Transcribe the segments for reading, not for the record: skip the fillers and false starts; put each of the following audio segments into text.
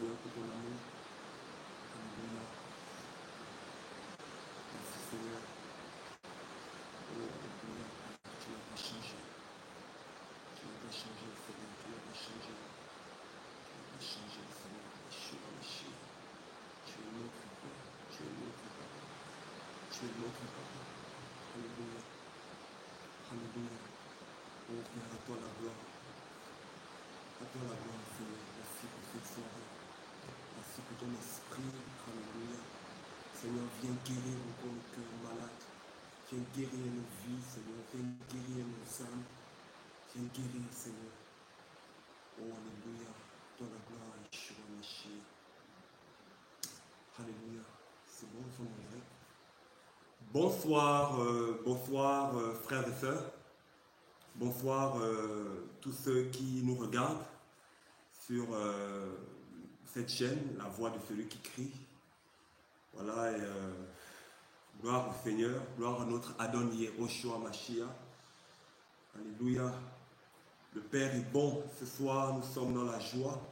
Seigneur, pour ton amour. Alléluia. Merci Seigneur. Oh, alléluia. Tu n'as pas changé. Tu n'as pas changé, Seigneur. Tu n'as pas changé. Tu n'as pas changé, Seigneur. Yeshua, Mashiach. Tu es notre Père. Tu es notre Père. Tu es notre Père. Alléluia. Alléluia. Oh Père, à toi la gloire. À toi la gloire, Seigneur. Merci pour cette soirée. Merci pour ton esprit. Alléluia. Seigneur, viens guérir encore le cœur malade. Viens guérir nos vies, Seigneur. Viens guérir nos âmes. Viens guérir, Seigneur. Oh, alléluia. Toi la gloire, Yeshua, Mashiach. Alléluia. C'est bon, son nom. Bonsoir, bonsoir, frères et sœurs. Bonsoir, tous ceux qui nous regardent sur cette chaîne, la voix de celui qui crie. Voilà, et gloire au Seigneur, gloire à notre Adon Yehoshua Mashiach. Alléluia. Le Père est bon. Ce soir, nous sommes dans la joie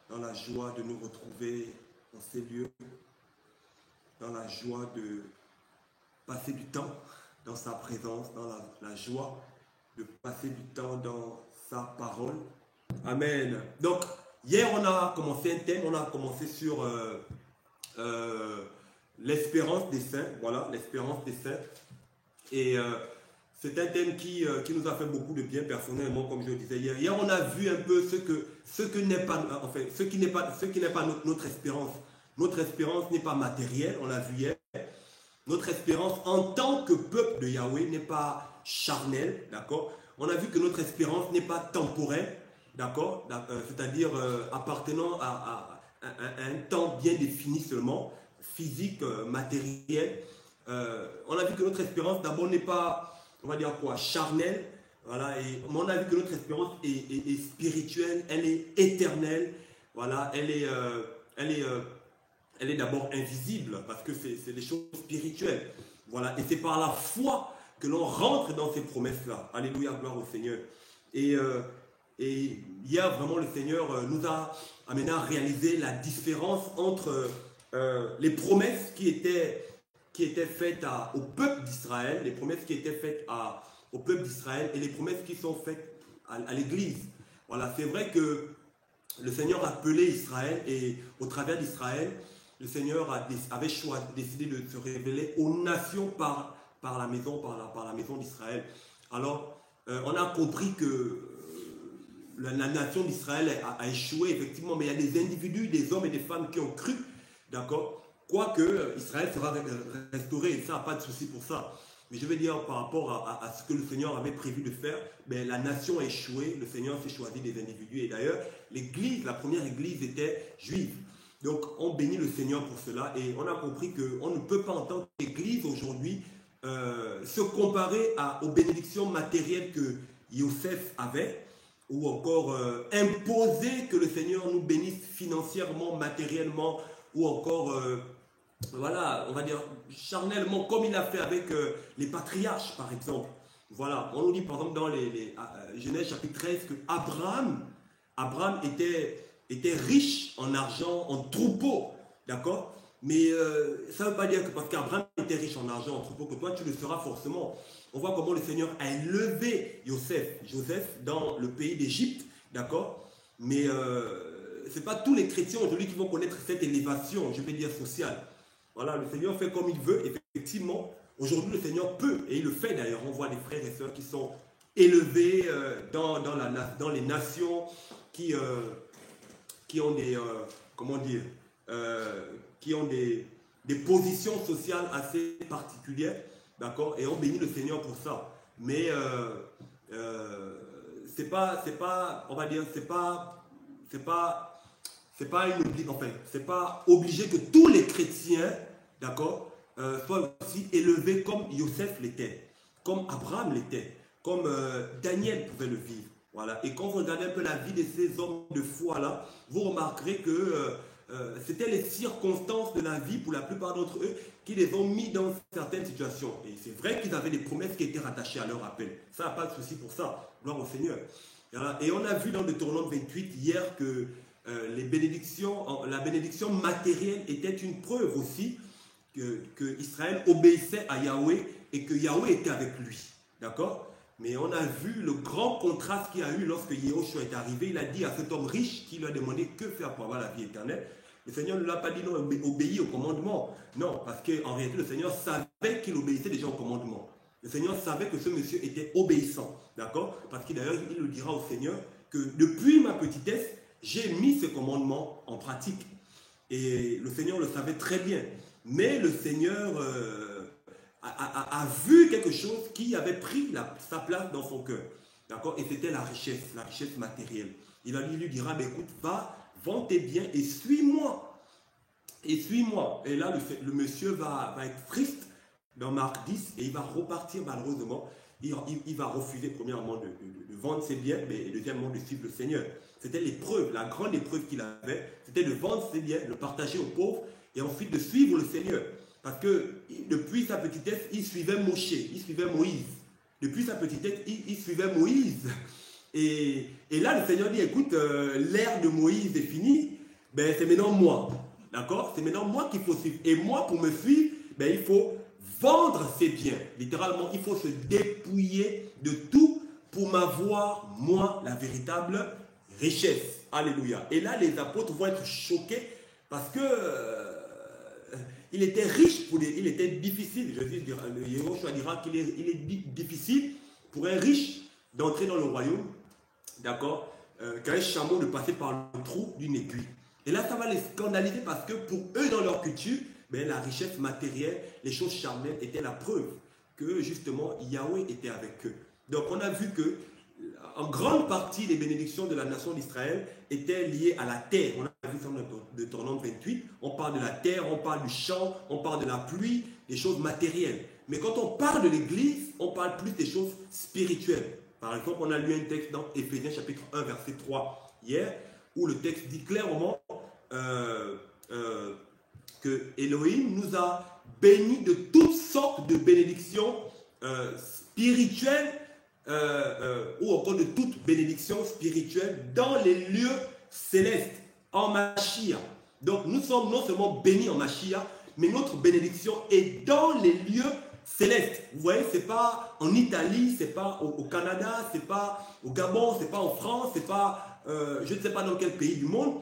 de nous retrouver dans ces lieux, dans la joie de passer du temps dans sa présence, dans la joie de passer du temps dans sa parole. Amen. Donc, hier, on a commencé un thème, on a commencé sur l'espérance des saints. Voilà, l'espérance des saints. Et c'est un thème qui nous a fait beaucoup de bien personnellement, comme je le disais hier. Hier, on a vu un peu ce qui n'est pas notre espérance. Notre espérance n'est pas matérielle, on l'a vu hier. Notre espérance en tant que peuple de Yahweh n'est pas charnelle, d'accord? On a vu que notre espérance n'est pas temporelle, d'accord? C'est-à-dire appartenant à un temps bien défini seulement, physique, matériel. On a vu que notre espérance d'abord n'est pas, on va dire quoi, charnelle, voilà, mais on a vu que notre espérance est spirituelle, elle est éternelle, voilà, elle est d'abord invisible parce que c'est des choses spirituelles. Voilà, et c'est par la foi que l'on rentre dans ces promesses-là. Alléluia, gloire au Seigneur. Et hier, vraiment, le Seigneur nous a amené à réaliser la différence entre les promesses qui étaient faites au peuple d'Israël, les promesses qui étaient faites au peuple d'Israël et les promesses qui sont faites à l'Église. Voilà, c'est vrai que le Seigneur a appelé Israël et au travers d'Israël, le Seigneur avait décidé de se révéler aux nations par la maison d'Israël. Alors, on a compris que la nation d'Israël a échoué, effectivement, mais il y a des individus, des hommes et des femmes qui ont cru, d'accord, quoique Israël sera restauré, ça n'a pas de souci pour ça. Mais je veux dire, par rapport à ce que le Seigneur avait prévu de faire, ben, la nation a échoué, le Seigneur s'est choisi des individus. Et d'ailleurs, l'église, la première église était juive. Donc, on bénit le Seigneur pour cela. Et on a compris qu'on ne peut pas, en tant qu'église aujourd'hui, se comparer aux bénédictions matérielles que Yosef avait, ou encore imposer que le Seigneur nous bénisse financièrement, matériellement, ou encore... voilà, on va dire charnellement, comme il a fait avec les patriarches, par exemple. Voilà, on nous dit par exemple dans Genèse chapitre 13 que Abraham était riche en argent, en troupeaux, d'accord? Mais ça ne veut pas dire que parce qu'Abraham était riche en argent, en troupeaux, que toi tu le seras forcément. On voit comment le Seigneur a élevé Joseph dans le pays d'Égypte, d'accord? Mais ce n'est pas tous les chrétiens aujourd'hui qui vont connaître cette élévation, je vais dire sociale. Voilà, le Seigneur fait comme il veut. Effectivement, aujourd'hui, le Seigneur peut, et il le fait d'ailleurs. On voit des frères et sœurs qui sont élevés dans les nations, qui ont des, comment dire, qui ont des positions sociales assez particulières, d'accord, et on bénit le Seigneur pour ça. Mais c'est pas, on va dire, c'est pas obligé que tous les chrétiens, d'accord, soient aussi élevés comme Joseph l'était, comme Abraham l'était, comme Daniel pouvait le vivre. Voilà. Et quand vous regardez un peu la vie de ces hommes de foi-là, vous remarquerez que c'était les circonstances de la vie, pour la plupart d'entre eux, qui les ont mis dans certaines situations. Et c'est vrai qu'ils avaient des promesses qui étaient rattachées à leur appel. Ça n'a pas de souci pour ça. Gloire au Seigneur. Voilà. Et on a vu dans Deutéronome 28 hier que la bénédiction matérielle était une preuve aussi que Israël obéissait à Yahweh et que Yahweh était avec lui. D'accord? Mais on a vu le grand contraste qu'il y a eu lorsque Yehoshua est arrivé. Il a dit à cet homme riche qui lui a demandé que faire pour avoir la vie éternelle. Le Seigneur ne l'a pas dit non, obéis au commandement. Non, parce qu'en réalité, le Seigneur savait qu'il obéissait déjà au commandement. Le Seigneur savait que ce monsieur était obéissant. D'accord? Parce qu'il d'ailleurs, il le dira au Seigneur que depuis ma petitesse, j'ai mis ce commandement en pratique. Et le Seigneur le savait très bien. Mais le Seigneur a vu quelque chose qui avait pris sa place dans son cœur. D'accord? Et c'était la richesse matérielle. Il lui dira, écoute, va, vends tes biens et suis-moi. Et suis-moi. Et là, le monsieur va être triste dans Marc 10 et il va repartir malheureusement. Il va refuser premièrement de vendre ses biens, mais deuxièmement de suivre le Seigneur. C'était l'épreuve, la grande épreuve qu'il avait, c'était de vendre ses biens, de partager aux pauvres et ensuite de suivre le Seigneur. Parce que depuis sa petitesse, il suivait Moshe, il suivait Moïse. Depuis sa petitesse, il suivait Moïse. Et là, le Seigneur dit, écoute, l'ère de Moïse est finie, c'est maintenant moi. D'accord? C'est maintenant moi qu'il faut suivre. Et moi, pour me suivre, il faut vendre ses biens. Littéralement, il faut se dépouiller de tout pour m'avoir, moi, la véritable richesse. Alléluia. Et là, les apôtres vont être choqués parce que il était riche, il était difficile. Yehoshua dira qu'il est difficile pour un riche d'entrer dans le royaume, d'accord, qu'un chameau de passer par le trou d'une aiguille. Et là, ça va les scandaliser parce que pour eux, dans leur culture, la richesse matérielle, les choses charnelles étaient la preuve que justement Yahweh était avec eux. Donc on a vu que en grande partie les bénédictions de la nation d'Israël étaient liées à la terre. On a vu ça dans Deutéronome 28, on parle de la terre, on parle du champ, on parle de la pluie, des choses matérielles. Mais quand on parle de l'Église, on parle plus des choses spirituelles. Par exemple, on a lu un texte dans Éphésiens chapitre 1, verset 3 hier, où le texte dit clairement que Elohim nous a bénis de toutes sortes de bénédictions spirituelles ou encore de toutes bénédictions spirituelles dans les lieux célestes, en Mashiach. Donc nous sommes non seulement bénis en Mashiach, mais notre bénédiction est dans les lieux célestes. Vous voyez, ce n'est pas en Italie, ce n'est pas au Canada, ce n'est pas au Gabon, ce n'est pas en France, ce n'est pas je ne sais pas dans quel pays du monde.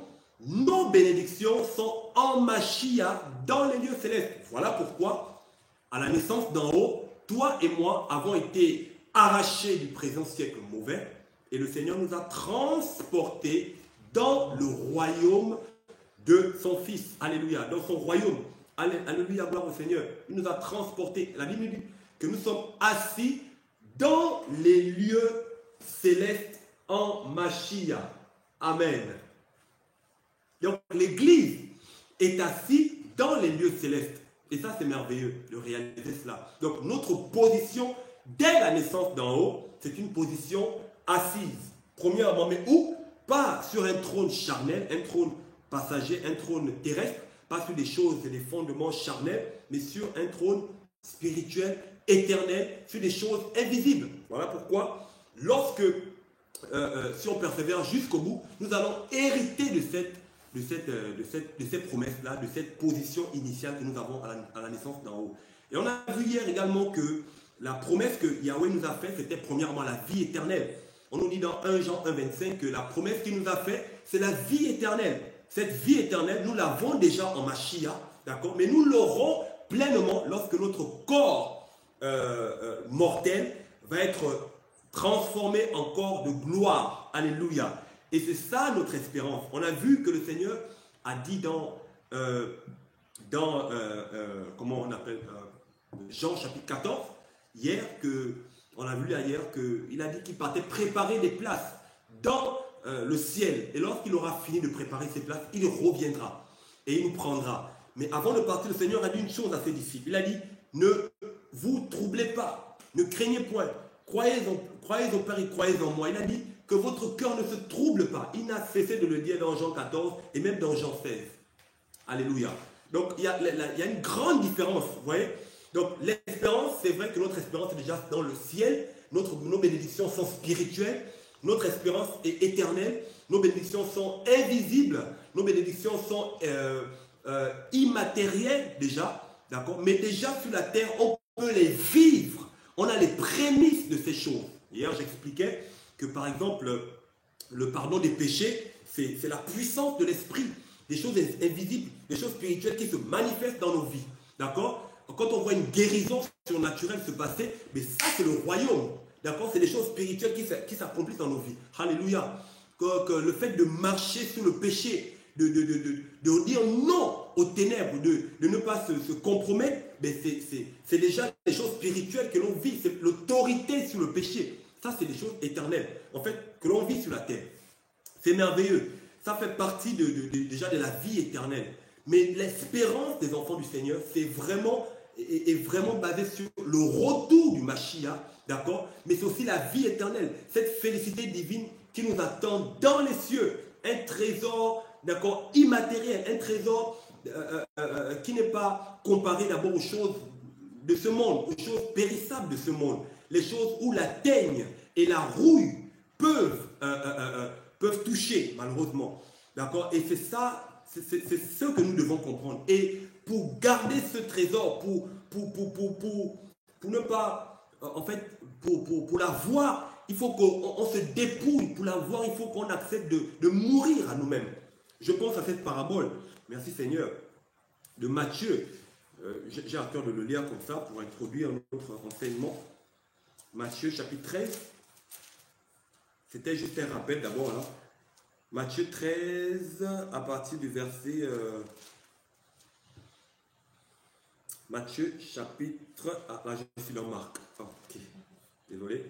Nos bénédictions sont en Mashiach dans les lieux célestes. Voilà pourquoi, à la naissance d'en haut, toi et moi avons été arrachés du présent siècle mauvais et le Seigneur nous a transportés dans le royaume de son Fils. Alléluia. Dans son royaume. Alléluia, gloire au Seigneur. Il nous a transportés. La Bible dit que nous sommes assis dans les lieux célestes en Mashiach. Amen. Donc l'Église est assise dans les lieux célestes. Et ça, c'est merveilleux de réaliser cela. Donc notre position, dès la naissance d'en haut, c'est une position assise. Premièrement, mais où? Pas sur un trône charnel, un trône passager, un trône terrestre, pas sur des choses et des fondements charnels, mais sur un trône spirituel, éternel, sur des choses invisibles. Voilà pourquoi, si on persévère jusqu'au bout, nous allons hériter de cette promesse-là, de cette position initiale que nous avons à la naissance d'en haut. Et on a vu hier également que la promesse que Yahweh nous a faite, c'était premièrement la vie éternelle. On nous dit dans 1 Jean 1,25 que la promesse qu'il nous a faite, c'est la vie éternelle. Cette vie éternelle, nous l'avons déjà en Mashiach, d'accord? Mais nous l'aurons pleinement lorsque notre corps mortel va être transformé en corps de gloire. Alléluia. Et c'est ça notre espérance. On a vu que le Seigneur a dit dans comment on appelle Jean chapitre 14, hier, on a vu hier qu'il a dit qu'il partait préparer des places dans le ciel. Et lorsqu'il aura fini de préparer ces places, il reviendra et il nous prendra. Mais avant de partir, le Seigneur a dit une chose à ses disciples. Il a dit, ne vous troublez pas, ne craignez point, croyez au Père et croyez en moi. Il a dit que votre cœur ne se trouble pas. Il n'a cessé de le dire dans Jean 14 et même dans Jean 16. Alléluia. Donc il y a une grande différence, vous voyez. Donc l'espérance, c'est vrai que notre espérance est déjà dans le ciel, nos bénédictions sont spirituelles, notre espérance est éternelle, nos bénédictions sont invisibles, nos bénédictions sont immatérielles déjà, d'accord? Mais déjà sur la terre, on peut les vivre. On a les prémices de ces choses. Hier, j'expliquais que par exemple, le pardon des péchés, c'est la puissance de l'esprit, des choses invisibles, des choses spirituelles qui se manifestent dans nos vies. D'accord? Quand on voit une guérison surnaturelle se passer, mais ça c'est le royaume. D'accord? C'est des choses spirituelles qui s'accomplissent dans nos vies. Alléluia. Que le fait de marcher sur le péché, de dire non aux ténèbres, de ne pas se compromettre, mais c'est déjà des choses spirituelles que l'on vit. C'est l'autorité sur le péché. Ça, c'est des choses éternelles, en fait, que l'on vit sur la terre. C'est merveilleux. Ça fait partie déjà de la vie éternelle. Mais l'espérance des enfants du Seigneur, est vraiment basée sur le retour du Mashiach, d'accord? Mais c'est aussi la vie éternelle, cette félicité divine qui nous attend dans les cieux. Un trésor, d'accord, immatériel, un trésor qui n'est pas comparé d'abord aux choses de ce monde, aux choses périssables de ce monde, les choses où la teigne et la rouille peuvent toucher, malheureusement. D'accord? Et c'est ça, c'est ce que nous devons comprendre. Et pour garder ce trésor, pour ne pas, en fait, pour l'avoir, il faut qu'on se dépouille. Pour l'avoir, il faut qu'on accepte de mourir à nous-mêmes. Je pense à cette parabole, merci Seigneur, de Matthieu. J'ai à cœur de le lire comme ça pour introduire notre enseignement. Matthieu chapitre 13. C'était juste un rappel d'abord là. Matthieu 13, à partir du verset... Matthieu chapitre... Ah, là je suis dans Marc. Oh, ok, désolé.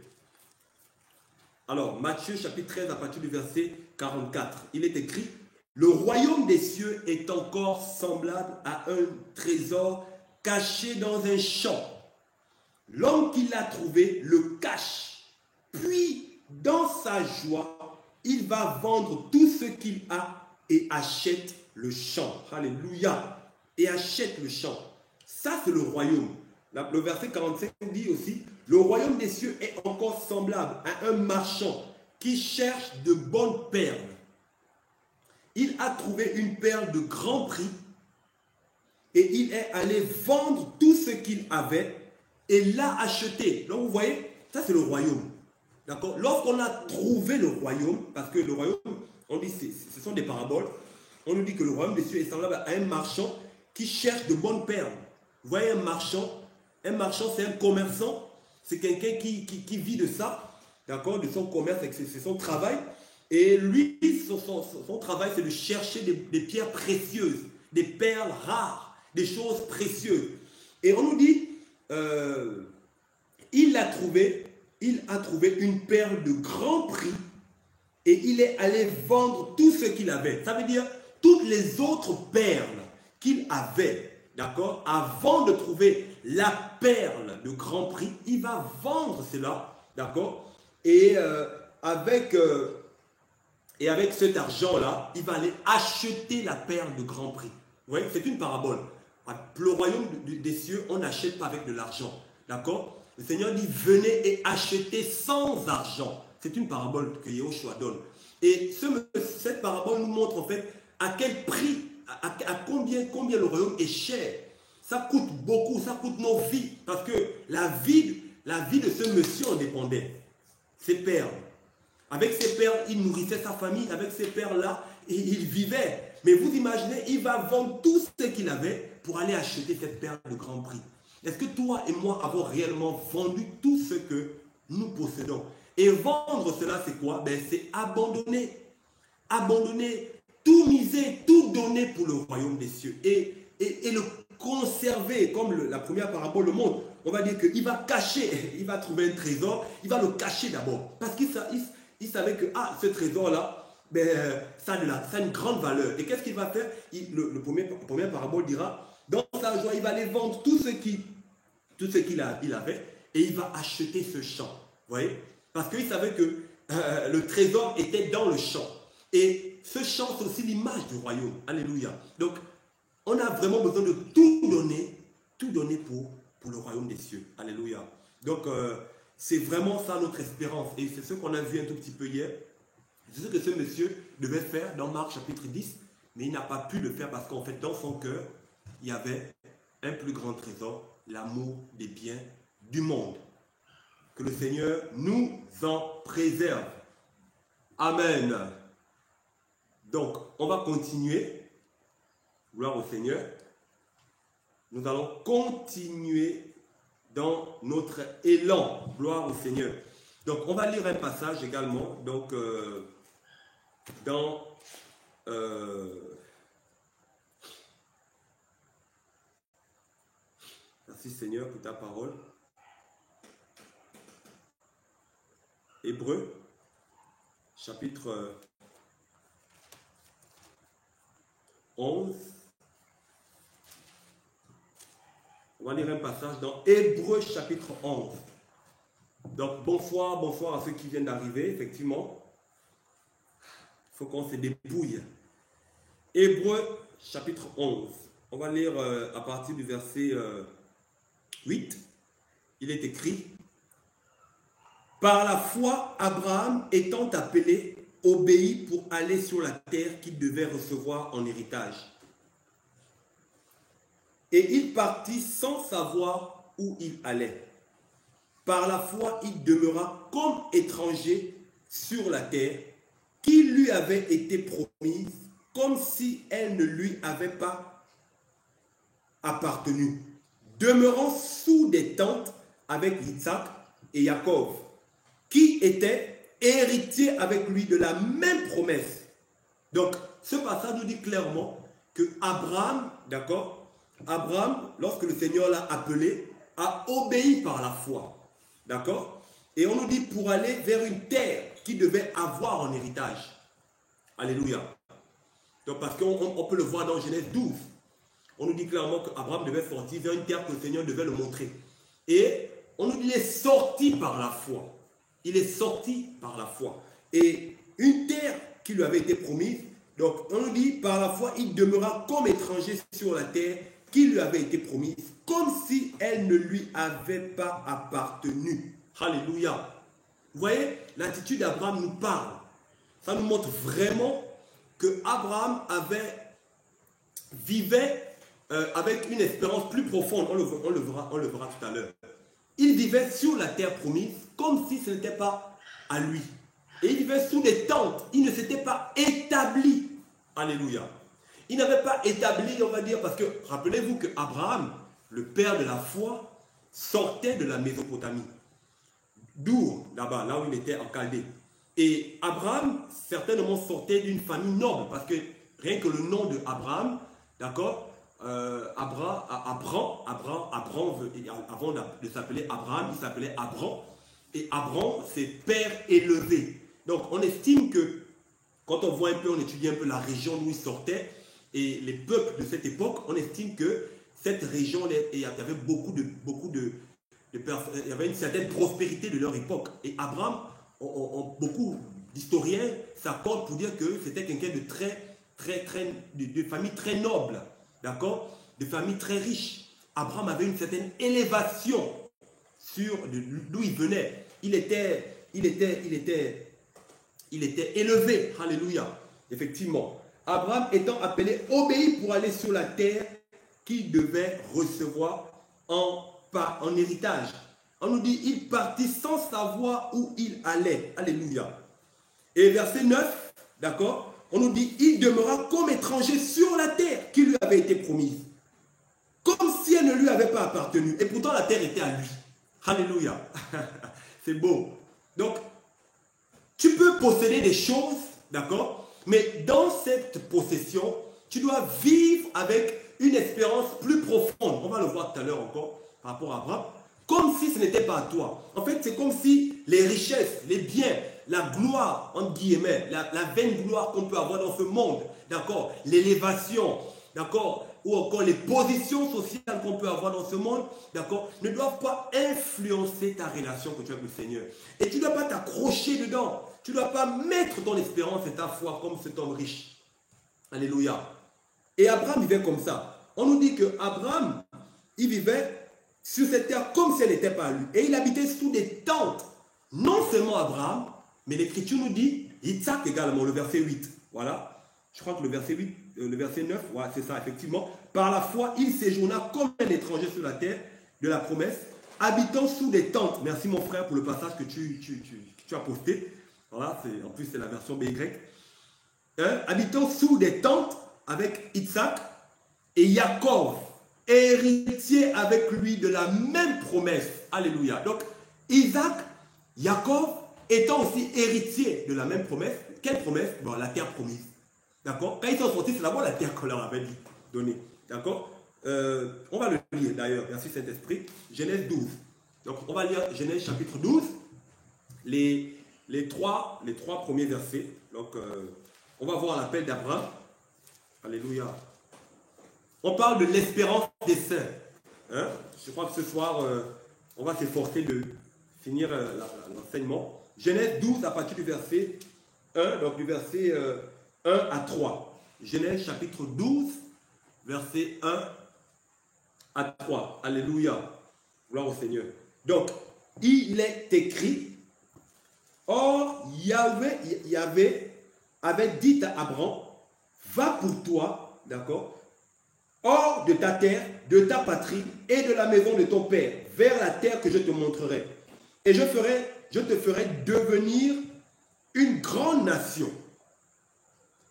Alors, Matthieu chapitre 13, à partir du verset 44. Il est écrit: le royaume des cieux est encore semblable à un trésor caché dans un champ. L'homme qui l'a trouvé le cache, puis dans sa joie, il va vendre tout ce qu'il a et achète le champ. Alléluia. Et achète le champ. Ça, c'est le royaume. Le verset 45 dit aussi: le royaume des cieux est encore semblable à un marchand qui cherche de bonnes perles. Il a trouvé une perle de grand prix et il est allé vendre tout ce qu'il avait et l'a acheté. Donc vous voyez, ça c'est le royaume. D'accord? Lorsqu'on a trouvé le royaume, parce que le royaume, on dit, ce sont des paraboles, on nous dit que le royaume des cieux est semblable à un marchand qui cherche de bonnes perles. Vous voyez, un marchand c'est un commerçant, c'est quelqu'un qui vit de ça, d'accord, de son commerce, c'est son travail. Et lui, son travail, c'est de chercher des pierres précieuses, des perles rares, des choses précieuses. Et on nous dit, il a trouvé une perle de grand prix et il est allé vendre tout ce qu'il avait. Ça veut dire toutes les autres perles qu'il avait, d'accord, avant de trouver la perle de grand prix, il va vendre cela, d'accord, et avec cet argent-là, il va aller acheter la perle de grand prix. Vous voyez, c'est une parabole. Le royaume des cieux, on n'achète pas avec de l'argent, d'accord. Le Seigneur dit: venez et achetez sans argent. C'est une parabole que Yahushua donne. Et cette parabole nous montre en fait à quel prix, à combien le royaume est cher. Ça coûte beaucoup, ça coûte nos vies. Parce que la vie de ce monsieur en dépendait. Ses perles. Avec ces perles, il nourrissait sa famille. Avec ces perles-là, il vivait. Mais vous imaginez, il va vendre tout ce qu'il avait pour aller acheter cette perle de grand prix. Est-ce que toi et moi avons réellement vendu tout ce que nous possédons? Et vendre cela, c'est quoi? C'est abandonner. Abandonner, tout miser, tout donner pour le royaume des cieux. Et le conserver, comme la première parabole le montre. On va dire qu'il va cacher, il va trouver un trésor, il va le cacher d'abord. Parce qu'il savait que ce trésor-là, ça a une grande valeur. Et qu'est-ce qu'il va faire? La première parabole dira: dans sa joie, il va aller vendre tout ce qu'il avait et il va acheter ce champ. Vous voyez? Parce qu'il savait que le trésor était dans le champ. Et ce champ, c'est aussi l'image du royaume. Alléluia. Donc, on a vraiment besoin de tout donner pour le royaume des cieux. Alléluia. Donc, c'est vraiment ça notre espérance. Et c'est ce qu'on a vu un tout petit peu hier. C'est ce que ce monsieur devait faire dans Marc chapitre 10, mais il n'a pas pu le faire parce qu'en fait, dans son cœur, il y avait un plus grand trésor, l'amour des biens du monde. Que le Seigneur nous en préserve. Amen. Donc, on va continuer. Gloire au Seigneur. Nous allons continuer dans notre élan. Gloire au Seigneur. Donc, on va lire un passage également. Donc, dans... Merci Seigneur pour ta parole. Hébreux, chapitre 11. On va lire un passage dans Hébreux, chapitre 11. Donc, bonsoir à ceux qui viennent d'arriver, effectivement. Il faut qu'on se dépouille. Hébreux, chapitre 11. On va lire à partir du verset 8. Il est écrit: par la foi, Abraham, étant appelé, obéit pour aller sur la terre qu'il devait recevoir en héritage. Et il partit sans savoir où il allait. Par la foi, il demeura comme étranger sur la terre qui lui avait été promise, comme si elle ne lui avait pas appartenu, demeurant sous des tentes avec Isaac et Jacob, qui étaient héritiers avec lui de la même promesse. Donc, ce passage nous dit clairement que Abraham, d'accord, Abraham, lorsque le Seigneur l'a appelé, a obéi par la foi, d'accord. Et on nous dit pour aller vers une terre qu'il devait avoir en héritage. Alléluia. Donc, parce qu'on peut le voir dans Genèse 12. On nous dit clairement qu'Abraham devait sortir vers une terre que le Seigneur devait le montrer. Et on nous dit qu'il est sorti par la foi. Il est sorti par la foi. Et une terre qui lui avait été promise, donc on nous dit par la foi, il demeura comme étranger sur la terre qui lui avait été promise, comme si elle ne lui avait pas appartenu. Alléluia. Vous voyez, l'attitude d'Abraham nous parle. Ça nous montre vraiment que Abraham vivait avec une espérance plus profonde. On le verra tout à l'heure. Il vivait sur la terre promise comme si ce n'était pas à lui. Et il vivait sous des tentes. Il ne s'était pas établi. Alléluia. Il n'avait pas établi, on va dire, parce que rappelez-vous que Abraham, le père de la foi, sortait de la Mésopotamie. D'où, là-bas, là où il était en Chaldée. Et Abraham, certainement, sortait d'une famille noble, parce que rien que le nom de Abraham, d'accord, avant de s'appeler Abraham, il s'appelait Abram. Et Abram, c'est père élevé. Donc, on estime que, quand on voit un peu, on étudie un peu la région d'où il sortait, et les peuples de cette époque, on estime que cette région, il y avait il y avait une certaine prospérité de leur époque. Et Abraham, beaucoup d'historiens s'accordent pour dire que c'était quelqu'un de famille très noble, d'accord, de famille très riche. Abraham avait une certaine élévation sur d'où il venait. Il était élevé, alléluia, effectivement. Abraham étant appelé, obéit pour aller sur la terre qu'il devait recevoir en héritage. On nous dit, il partit sans savoir où il allait. Alléluia. Et verset 9, d'accord, on nous dit, il demeura comme étranger sur la terre qui lui avait été promise. Comme si elle ne lui avait pas appartenu. Et pourtant, la terre était à lui. Alléluia. C'est beau. Donc, tu peux posséder des choses, d'accord, mais dans cette possession, tu dois vivre avec une espérance plus profonde. On va le voir tout à l'heure encore par rapport à Abraham. Comme si ce n'était pas à toi. En fait, c'est comme si les richesses, les biens, la gloire, entre guillemets, la vaine gloire qu'on peut avoir dans ce monde, d'accord, l'élévation, d'accord, ou encore les positions sociales qu'on peut avoir dans ce monde, d'accord, ne doivent pas influencer ta relation que tu as avec le Seigneur. Et tu ne dois pas t'accrocher dedans. Tu ne dois pas mettre ton espérance et ta foi comme cet homme riche. Alléluia. Et Abraham vivait comme ça. On nous dit que Abraham, il vivait sur cette terre comme si elle n'était pas à lui. Et il habitait sous des tentes. Non seulement Abraham, mais l'Écriture nous dit Isaac également, le verset 8. Voilà. Je crois que le verset 8, le verset 9, ouais, c'est ça, effectivement. Par la foi, il séjourna comme un étranger sur la terre de la promesse, habitant sous des tentes. Merci mon frère pour le passage que tu as posté. Voilà, en plus c'est la version BY. Habitant sous des tentes avec Isaac et Jacob, héritier avec lui de la même promesse. Alléluia. Donc, Isaac, Jacob, étant aussi héritier de la même promesse. Quelle promesse? Bon, la terre promise. D'accord? Quand ils sont sortis, c'est d'abord la terre qu'on leur avait donnée. D'accord? On va le lire d'ailleurs. Merci Saint-Esprit. Genèse 12. Donc, on va lire Genèse chapitre 12. Les trois premiers versets. Donc, on va voir l'appel d'Abraham. Alléluia. On parle de l'espérance des saints. Hein? Je crois que ce soir, on va s'efforcer de finir l'enseignement. Genèse 12 à partir du verset 1, donc du verset 1 à 3. Genèse chapitre 12, verset 1 à 3. Alléluia. Gloire au Seigneur. Donc, il est écrit, or Yahvé avait dit à Abraham, va pour toi, d'accord, hors de ta terre, de ta patrie et de la maison de ton père, vers la terre que je te montrerai. Et je te ferai devenir une grande nation.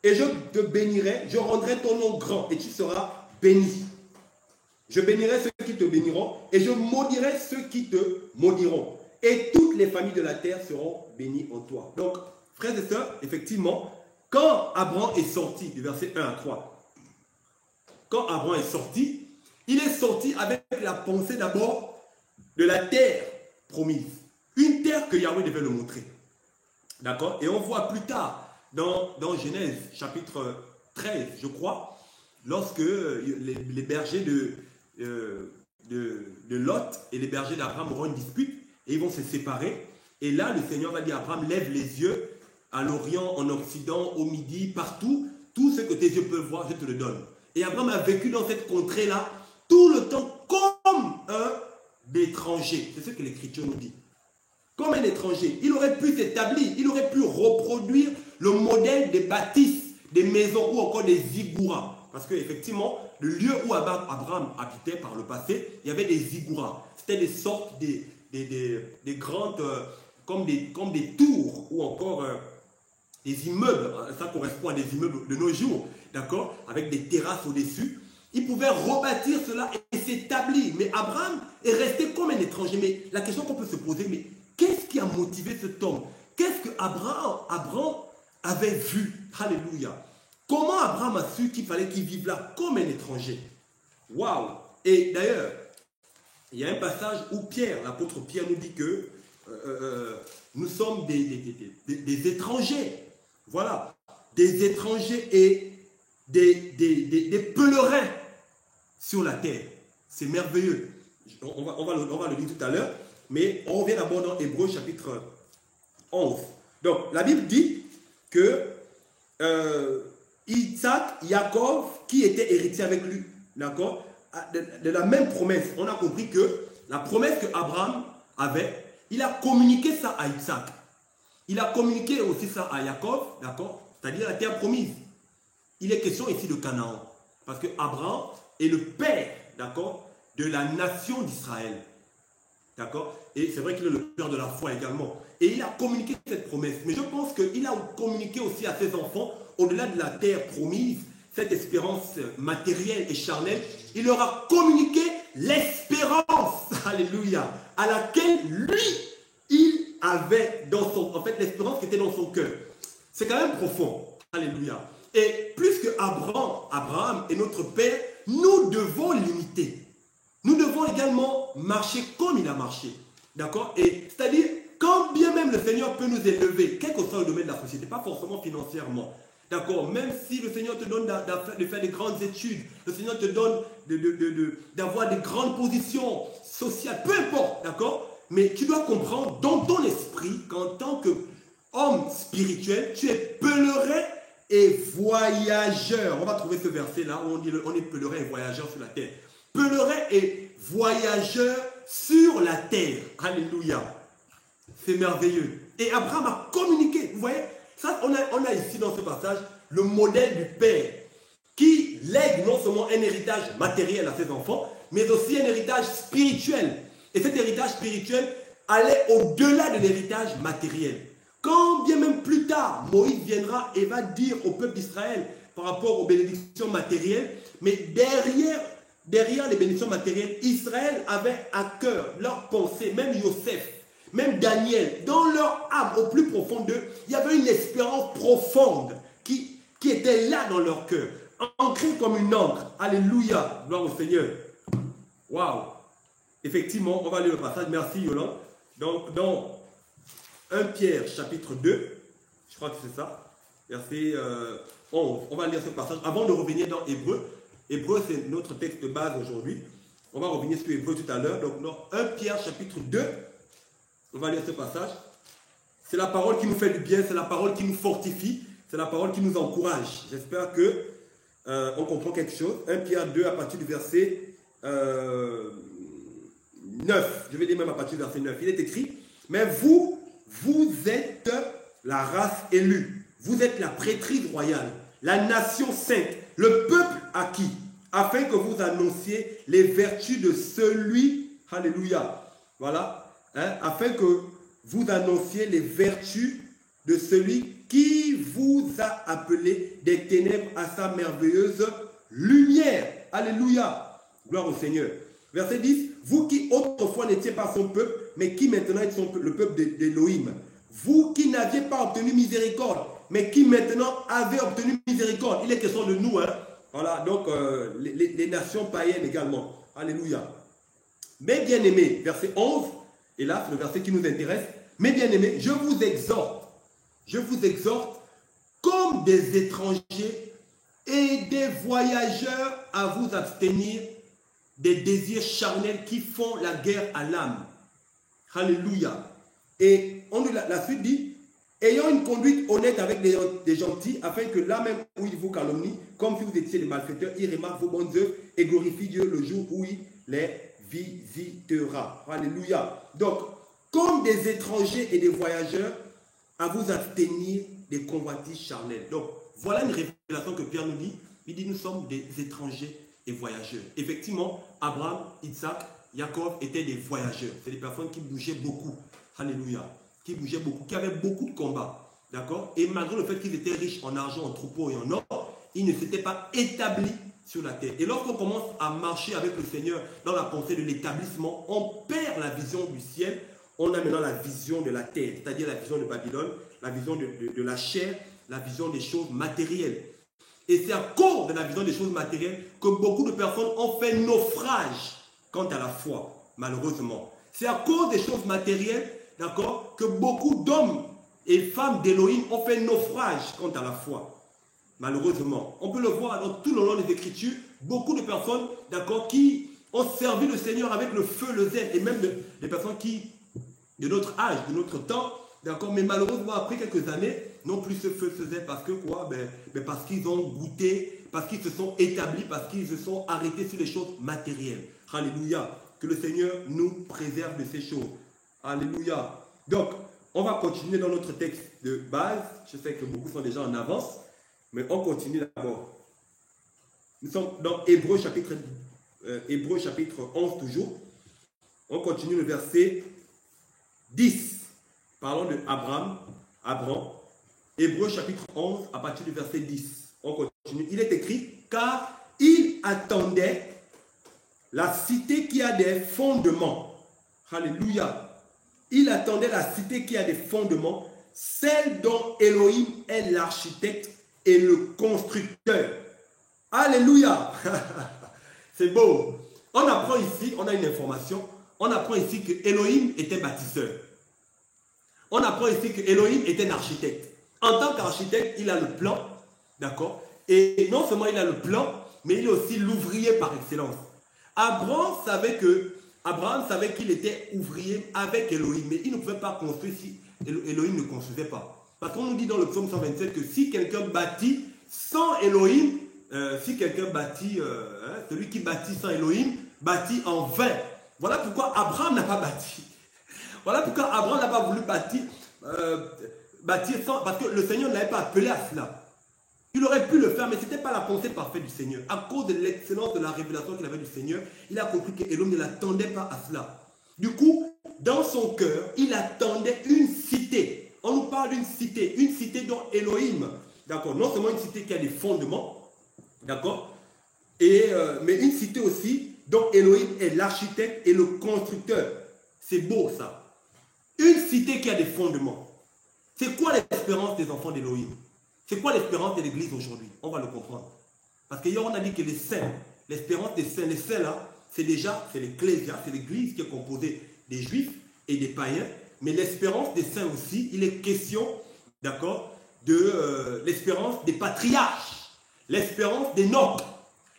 Et je te bénirai, je rendrai ton nom grand et tu seras béni. Je bénirai ceux qui te béniront et je maudirai ceux qui te maudiront. Et toutes les familles de la terre seront bénies en toi. Donc, frères et sœurs, effectivement, quand Abraham est sorti, du verset 1 à 3, quand Abraham est sorti, il est sorti avec la pensée d'abord de la terre promise. Une terre que Yahweh devait le montrer. D'accord? Et on voit plus tard, dans Genèse chapitre 13, je crois, lorsque les bergers de Lot et les bergers d'Abraham auront une dispute, et ils vont se séparer. Et là, le Seigneur va dire à Abraham, lève les yeux à l'Orient, en Occident, au Midi, partout. Tout ce que tes yeux peuvent voir, je te le donne. Et Abraham a vécu dans cette contrée-là tout le temps comme un étranger. C'est ce que l'Écriture nous dit. Comme un étranger. Il aurait pu s'établir, il aurait pu reproduire le modèle des bâtisses, des maisons ou encore des zigouras. Parce qu'effectivement, le lieu où Abraham habitait par le passé, il y avait des zigouras. C'était des sortes des grandes, comme des tours ou encore des immeubles. Ça correspond à des immeubles de nos jours, d'accord, avec des terrasses au-dessus. Il pouvait rebâtir cela et s'établir. Mais Abraham est resté comme un étranger. Mais la question qu'on peut se poser, mais qu'est-ce qui a motivé cet homme? Qu'est-ce que Abraham avait vu? Alléluia. Comment Abraham a su qu'il fallait qu'il vive là comme un étranger? Waouh! Et d'ailleurs, il y a un passage où Pierre, l'apôtre Pierre, nous dit que nous sommes des étrangers. Voilà. Des étrangers et des pèlerins sur la terre. C'est merveilleux. On va le dire tout à l'heure. Mais on revient d'abord dans Hébreux chapitre 11. Donc, la Bible dit que Isaac, Jacob, qui était héritier avec lui, d'accord, de la même promesse. On a compris que la promesse que Abraham avait, il a communiqué ça à Isaac. Il a communiqué aussi ça à Jacob, d'accord, c'est-à-dire la terre promise. Il est question ici de Canaan. Parce que Abraham est le père, d'accord, de la nation d'Israël. D'accord? Et c'est vrai qu'il est le père de la foi également. Et il a communiqué cette promesse. Mais je pense qu'il a communiqué aussi à ses enfants, au-delà de la terre promise, cette espérance matérielle et charnelle, il leur a communiqué l'espérance, alléluia, à laquelle lui, il avait dans son, en fait, l'espérance qui était dans son cœur. C'est quand même profond, alléluia. Et plus que Abraham est notre père, nous devons l'imiter. Nous devons également marcher comme il a marché. D'accord? Et c'est-à-dire, quand bien même le Seigneur peut nous élever, quel que soit le domaine de la société, pas forcément financièrement. D'accord? Même si le Seigneur te donne de faire des grandes études, le Seigneur te donne d'avoir des grandes positions sociales, peu importe, d'accord? Mais tu dois comprendre dans ton esprit qu'en tant qu'homme spirituel, tu es pèlerin et voyageur. On va trouver ce verset-là où on dit on est pèlerin et voyageur sur la terre. Pèlerin et voyageur sur la terre. Alléluia. C'est merveilleux. Et Abraham a communiqué. Vous voyez, Ça, on a ici dans ce passage le modèle du père qui lègue non seulement un héritage matériel à ses enfants, mais aussi un héritage spirituel. Et cet héritage spirituel allait au-delà de l'héritage matériel. Quand bien même plus tard, Moïse viendra et va dire au peuple d'Israël par rapport aux bénédictions matérielles, mais derrière les bénédictions matérielles, Israël avait à cœur leur pensée, même Joseph, même Daniel, dans leur âme, au plus profond d'eux, il y avait une espérance profonde qui était là dans leur cœur, ancrée comme une encre. Alléluia, gloire au Seigneur. Waouh. Effectivement, on va lire le passage. Merci Yolande. Donc, dans 1 Pierre chapitre 2, je crois que c'est ça, verset 11. On va lire ce passage avant de revenir dans Hébreu. Hébreu, c'est notre texte de base aujourd'hui. On va revenir sur Hébreu tout à l'heure. Donc, dans 1 Pierre chapitre 2, on va lire ce passage. C'est la parole qui nous fait du bien, c'est la parole qui nous fortifie, c'est la parole qui nous encourage. J'espère que on comprend quelque chose. 1 Pierre 2 à partir du verset 9. Je vais dire même à partir du verset 9. Il est écrit, mais vous êtes la race élue. Vous êtes la prêtrise royale, la nation sainte, le peuple acquis, afin que vous annonciez les vertus de celui, alléluia, voilà, afin que vous annonciez les vertus de celui qui vous a appelé des ténèbres à sa merveilleuse lumière. Alléluia, gloire au Seigneur. Verset 10, vous qui autrefois n'étiez pas son peuple, mais qui maintenant êtes le peuple d'Élohim. Vous qui n'aviez pas obtenu miséricorde, mais qui maintenant avez obtenu miséricorde. Il est question de nous, hein. Voilà, donc les nations païennes également. Alléluia. Mes bien-aimés, verset 11, et là c'est le verset qui nous intéresse. Mes bien-aimés, je vous exhorte, comme des étrangers et des voyageurs à vous abstenir des désirs charnels qui font la guerre à l'âme. Alléluia. Et la suite dit, ayant une conduite honnête avec des gentils, afin que là même où ils vous calomnient, comme si vous étiez des malfaiteurs, ils remarquent vos bonnes œuvres et glorifient Dieu le jour où il les visitera. Alléluia. Donc, comme des étrangers et des voyageurs, à vous abstenir des convoitises charnelles. Donc, voilà une révélation que Pierre nous dit. Il dit, nous sommes des étrangers et voyageurs. Effectivement, Abraham, Isaac, Jacob étaient des voyageurs. C'est des personnes qui bougeaient beaucoup. Alléluia. Qui bougeaient beaucoup, qui avaient beaucoup de combats. D'accord? Et malgré le fait qu'ils étaient riches en argent, en troupeaux et en or, ils ne s'étaient pas établis sur la terre. Et lorsqu'on commence à marcher avec le Seigneur dans la pensée de l'établissement, on perd la vision du ciel. On a maintenant la vision de la terre, c'est-à-dire la vision de Babylone, la vision de la chair, la vision des choses matérielles. Et c'est à cause de la vision des choses matérielles que beaucoup de personnes ont fait naufrage quant à la foi, malheureusement. C'est à cause des choses matérielles, d'accord, que beaucoup d'hommes et femmes d'Élohim ont fait naufrage quant à la foi, malheureusement. On peut le voir dans tout le long des Écritures, beaucoup de personnes, d'accord, qui ont servi le Seigneur avec le feu, le zèle, et même des personnes qui, de notre âge, de notre temps, d'accord, mais malheureusement, après quelques années, n'ont plus ce feu, ce zèle, parce que quoi? Parce qu'ils ont goûté, parce qu'ils se sont établis, parce qu'ils se sont arrêtés sur les choses matérielles. Alléluia. Que le Seigneur nous préserve de ces choses. Alléluia. Donc, on va continuer dans notre texte de base. Je sais que beaucoup sont déjà en avance, mais on continue d'abord. Nous sommes dans Hébreu chapitre 11 toujours. On continue le verset 10. Parlons de Abraham. Hébreu chapitre 11 à partir du verset 10. On continue. Il est écrit, car il attendait la cité qui a des fondements. Alléluia. Il attendait la cité qui a des fondements, celle dont Elohim est l'architecte et le constructeur. Alléluia. C'est beau. On apprend ici, on a une information, on apprend ici que Elohim était bâtisseur. On apprend ici que Elohim était un architecte. En tant qu'architecte, il a le plan, d'accord? Et non seulement il a le plan, mais il est aussi l'ouvrier par excellence. Abraham savait qu'il était ouvrier avec Elohim, mais il ne pouvait pas construire si Elohim ne construisait pas. Parce qu'on nous dit dans le psaume 127 que si quelqu'un bâtit sans Elohim, celui qui bâtit sans Elohim, bâtit en vain. Voilà pourquoi Abraham n'a pas bâti. Voilà pourquoi Abraham n'a pas voulu bâtir bâtir sans... Parce que le Seigneur ne l'avait pas appelé à cela. Il aurait pu le faire, mais ce n'était pas la pensée parfaite du Seigneur. À cause de l'excellence de la révélation qu'il avait du Seigneur, il a compris que l'homme ne l'attendait pas à cela. Du coup, dans son cœur, il attendait une cité. On nous parle d'une cité dont Elohim, d'accord, non seulement une cité qui a des fondements, d'accord, mais une cité aussi dont Elohim est l'architecte et le constructeur. C'est beau ça. Une cité qui a des fondements. C'est quoi l'espérance des enfants d'Elohim? C'est quoi l'espérance de l'Église aujourd'hui? On va le comprendre. Parce qu'hier, on a dit que les saints, l'espérance des saints, les saints là, c'est l'Ecclésia, c'est l'Église qui est composée des Juifs et des païens. Mais l'espérance des saints aussi, il est question, d'accord, de l'espérance des patriarches, l'espérance des nobles,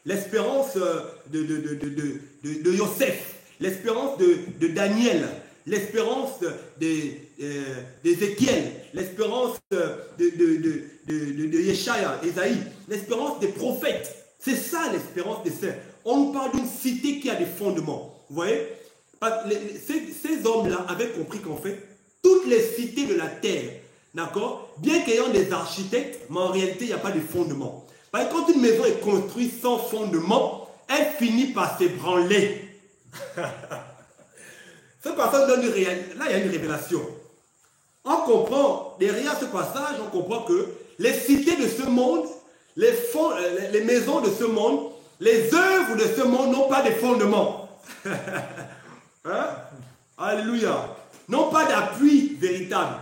l'espérance de Yosef, l'espérance de Daniel, l'espérance d'Ézéchiel, l'espérance de Yeshaya, Esaïe, l'espérance des prophètes. C'est ça l'espérance des saints. On nous parle d'une cité qui a des fondements. Vous voyez? Ces hommes-là avaient compris qu'en fait, toutes les cités de la terre, d'accord, bien qu'ayant des architectes, mais en réalité, il n'y a pas de fondement. Parce que quand une maison est construite sans fondement, elle finit par s'ébranler. Ce passage donne là, il y a une révélation. On comprend, derrière ce passage, on comprend que les cités de ce monde, les maisons de ce monde, les œuvres de ce monde n'ont pas de fondement. Hein? Alléluia. N'ont pas d'appui véritable.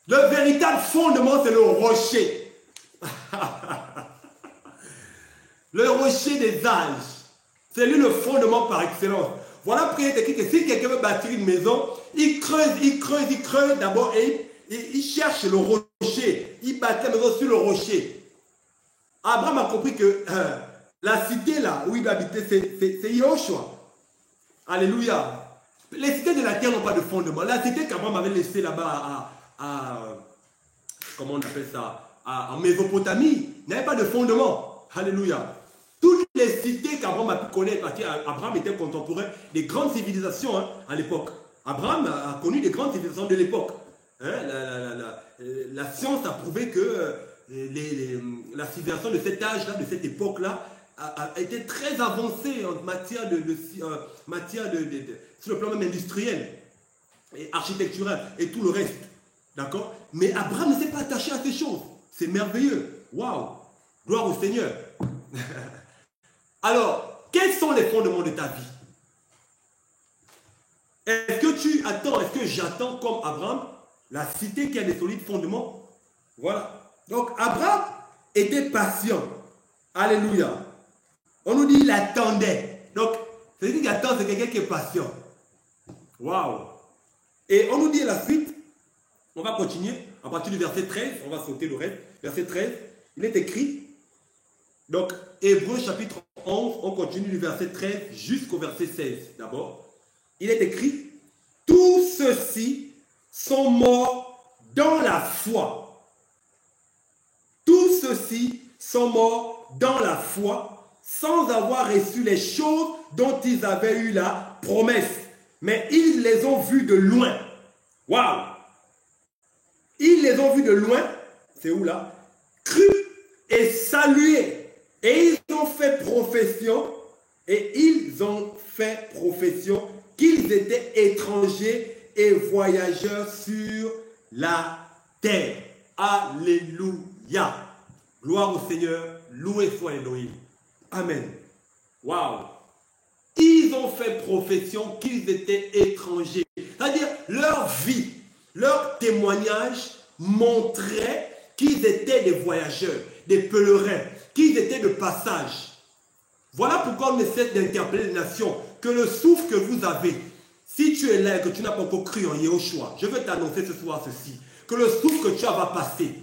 Le véritable fondement, c'est le rocher. Le rocher des âges. C'est lui le fondement par excellence. Voilà pourquoi il est écrit que si quelqu'un veut bâtir une maison, il creuse d'abord et il cherche le rocher. Il bâtit la maison sur le rocher. Abraham a compris que la cité là où il va habiter, c'est Yahushua. Alléluia. Les cités de la terre n'ont pas de fondement. La cité qu'Abraham avait laissée là-bas comment on appelle ça, en Mésopotamie, n'avait pas de fondement. Alléluia. Toutes les cités qu'Abraham a pu connaître, parce qu'Abraham était contemporain des grandes civilisations à l'époque. Abraham a connu des grandes civilisations de l'époque. Hein, la science a prouvé que la civilisation de cet âge-là, de cette époque-là, a été très avancée en matière sur le plan même industriel et architectural et tout le reste. D'accord? Mais Abraham ne s'est pas attaché à ces choses. C'est merveilleux. Waouh! Gloire au Seigneur. Alors, quels sont les fondements de ta vie? Est-ce que j'attends comme Abraham la cité qui a des solides fondements? Voilà. Donc, Abraham était patient. Alléluia. On nous dit qu'il attendait. Donc, celui qui attend, c'est quelqu'un qui est patient. Waouh. Et on nous dit à la suite, on va continuer, à partir du verset 13, on va sauter le reste. Verset 13, il est écrit, donc, Hébreux chapitre 11, on continue du verset 13 jusqu'au verset 16 d'abord. Il est écrit, tous ceux-ci sont morts dans la foi. Tous ceux-ci sont morts dans la foi sans avoir reçu les choses dont ils avaient eu la promesse. Mais ils les ont vues de loin. Waouh! Ils les ont vus de loin. C'est où là? Cru et salué. Et ils ont fait profession. Qu'ils étaient étrangers et voyageurs sur la terre. Alléluia. Gloire au Seigneur. Loué soit Elohim. Amen. Waouh. Ils ont fait profession qu'ils étaient étrangers. C'est-à-dire, leur vie, leur témoignage montrait qu'ils étaient des voyageurs, des pèlerins, qu'ils étaient de passage. Voilà pourquoi on essaie d'interpeller les nations, que le souffle que vous avez, si tu es là et que tu n'as pas encore cru en Yahushua, je veux t'annoncer ce soir ceci, que le souffle que tu as va passer.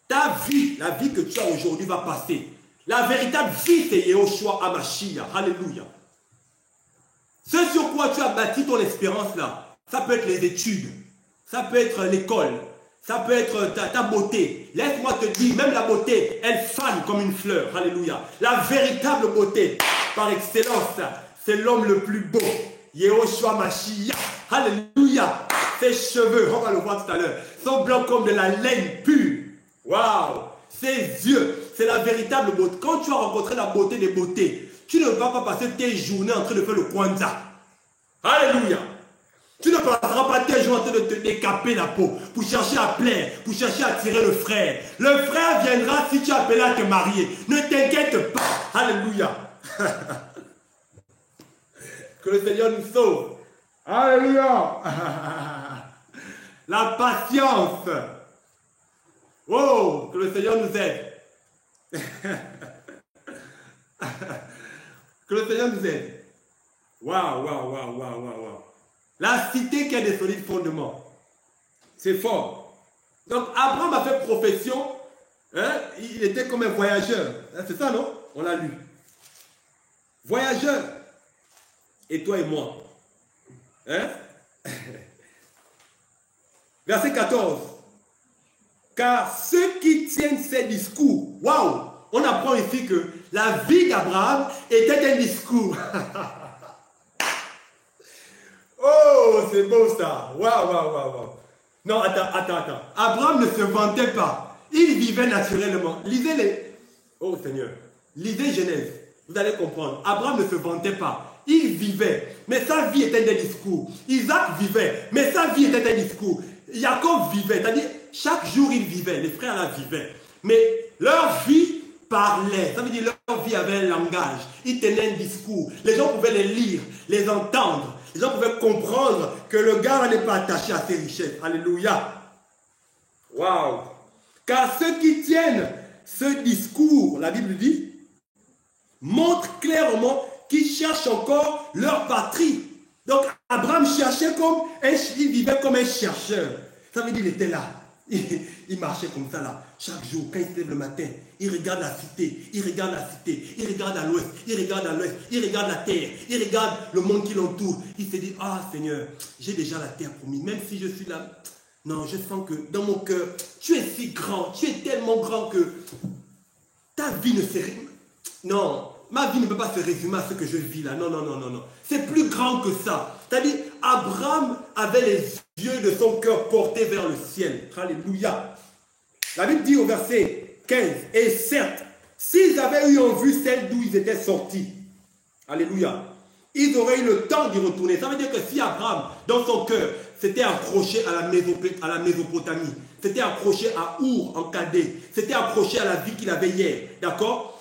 Ta vie, la vie que tu as aujourd'hui va passer. La véritable vie, c'est Yahushua Hamashiach. Alléluia. Ce sur quoi tu as bâti ton espérance là, ça peut être les études, ça peut être l'école, ça peut être ta beauté. Laisse-moi te dire, même la beauté, elle fane comme une fleur. Alléluia. La véritable beauté, par excellence, c'est l'homme le plus beau. Yahushua Mashiach. Alléluia. Ses cheveux, on va le voir tout à l'heure, sont blancs comme de la laine pure. Waouh! Ses yeux, c'est la véritable beauté. Quand tu as rencontré la beauté des beautés, tu ne vas pas passer tes journées en train de faire le Kwanzaa. Alléluia! Tu ne passeras pas tes jours en train de te décaper la peau pour chercher à plaire, pour chercher à attirer le frère. Le frère viendra si tu as appelé à te marier. Ne t'inquiète pas. Alléluia. Que le Seigneur nous sauve. Alléluia. La patience. Oh, que le Seigneur nous aide. Que le Seigneur nous aide. Waouh, waouh, waouh, waouh, waouh. La cité qui a des solides fondements. C'est fort. Donc Abraham a fait profession. Hein? Il était comme un voyageur. Hein, c'est ça, non? On l'a lu. Voyageur. Et toi et moi. Hein? Verset 14. Car ceux qui tiennent ces discours. Waouh! On apprend ici que la vie d'Abraham était un discours. Oh, c'est beau ça. Waouh, waouh, waouh, waouh. Non, attends. Abraham ne se vantait pas. Il vivait naturellement. Lisez les... Oh Seigneur. Lisez Genèse. Vous allez comprendre. Abraham ne se vantait pas. Il vivait. Mais sa vie était un discours. Isaac vivait. Mais sa vie était un discours. Jacob vivait. C'est-à-dire, chaque jour, il vivait. Les frères la vivaient. Mais leur vie parlait. Ça veut dire leur vie avait un langage. Ils tenaient un discours. Les gens pouvaient les lire, les entendre. Les gens pouvaient comprendre que le gars n'est pas attaché à ses richesses. Alléluia. Waouh. Car ceux qui tiennent ce discours, la Bible dit, montrent clairement qu'ils cherchent encore leur patrie. Donc Abraham cherchait il vivait comme un chercheur. Ça veut dire qu'il était là. Il marchait comme ça là. Chaque jour, quand il se lève le matin, il regarde la cité, il regarde à l'ouest, il regarde à l'ouest, il regarde la terre, il regarde le monde qui l'entoure. Il se dit, ah Seigneur, j'ai déjà la terre promise, même si je suis là. Non, je sens que dans mon cœur, tu es si grand, tu es tellement grand que ta vie ne se résume. Non, ma vie ne peut pas se résumer à ce que je vis là. Non. C'est plus grand que ça. C'est-à-dire, Abraham avait les yeux de son cœur portés vers le ciel. Alléluia. La Bible dit au verset 15, et certes, s'ils avaient eu en vue celle d'où ils étaient sortis, alléluia, ils auraient eu le temps d'y retourner. Ça veut dire que si Abraham, dans son cœur, s'était accroché à la Mésopotamie, s'était accroché à Our en Chaldée, s'était accroché à la vie qu'il avait hier, d'accord?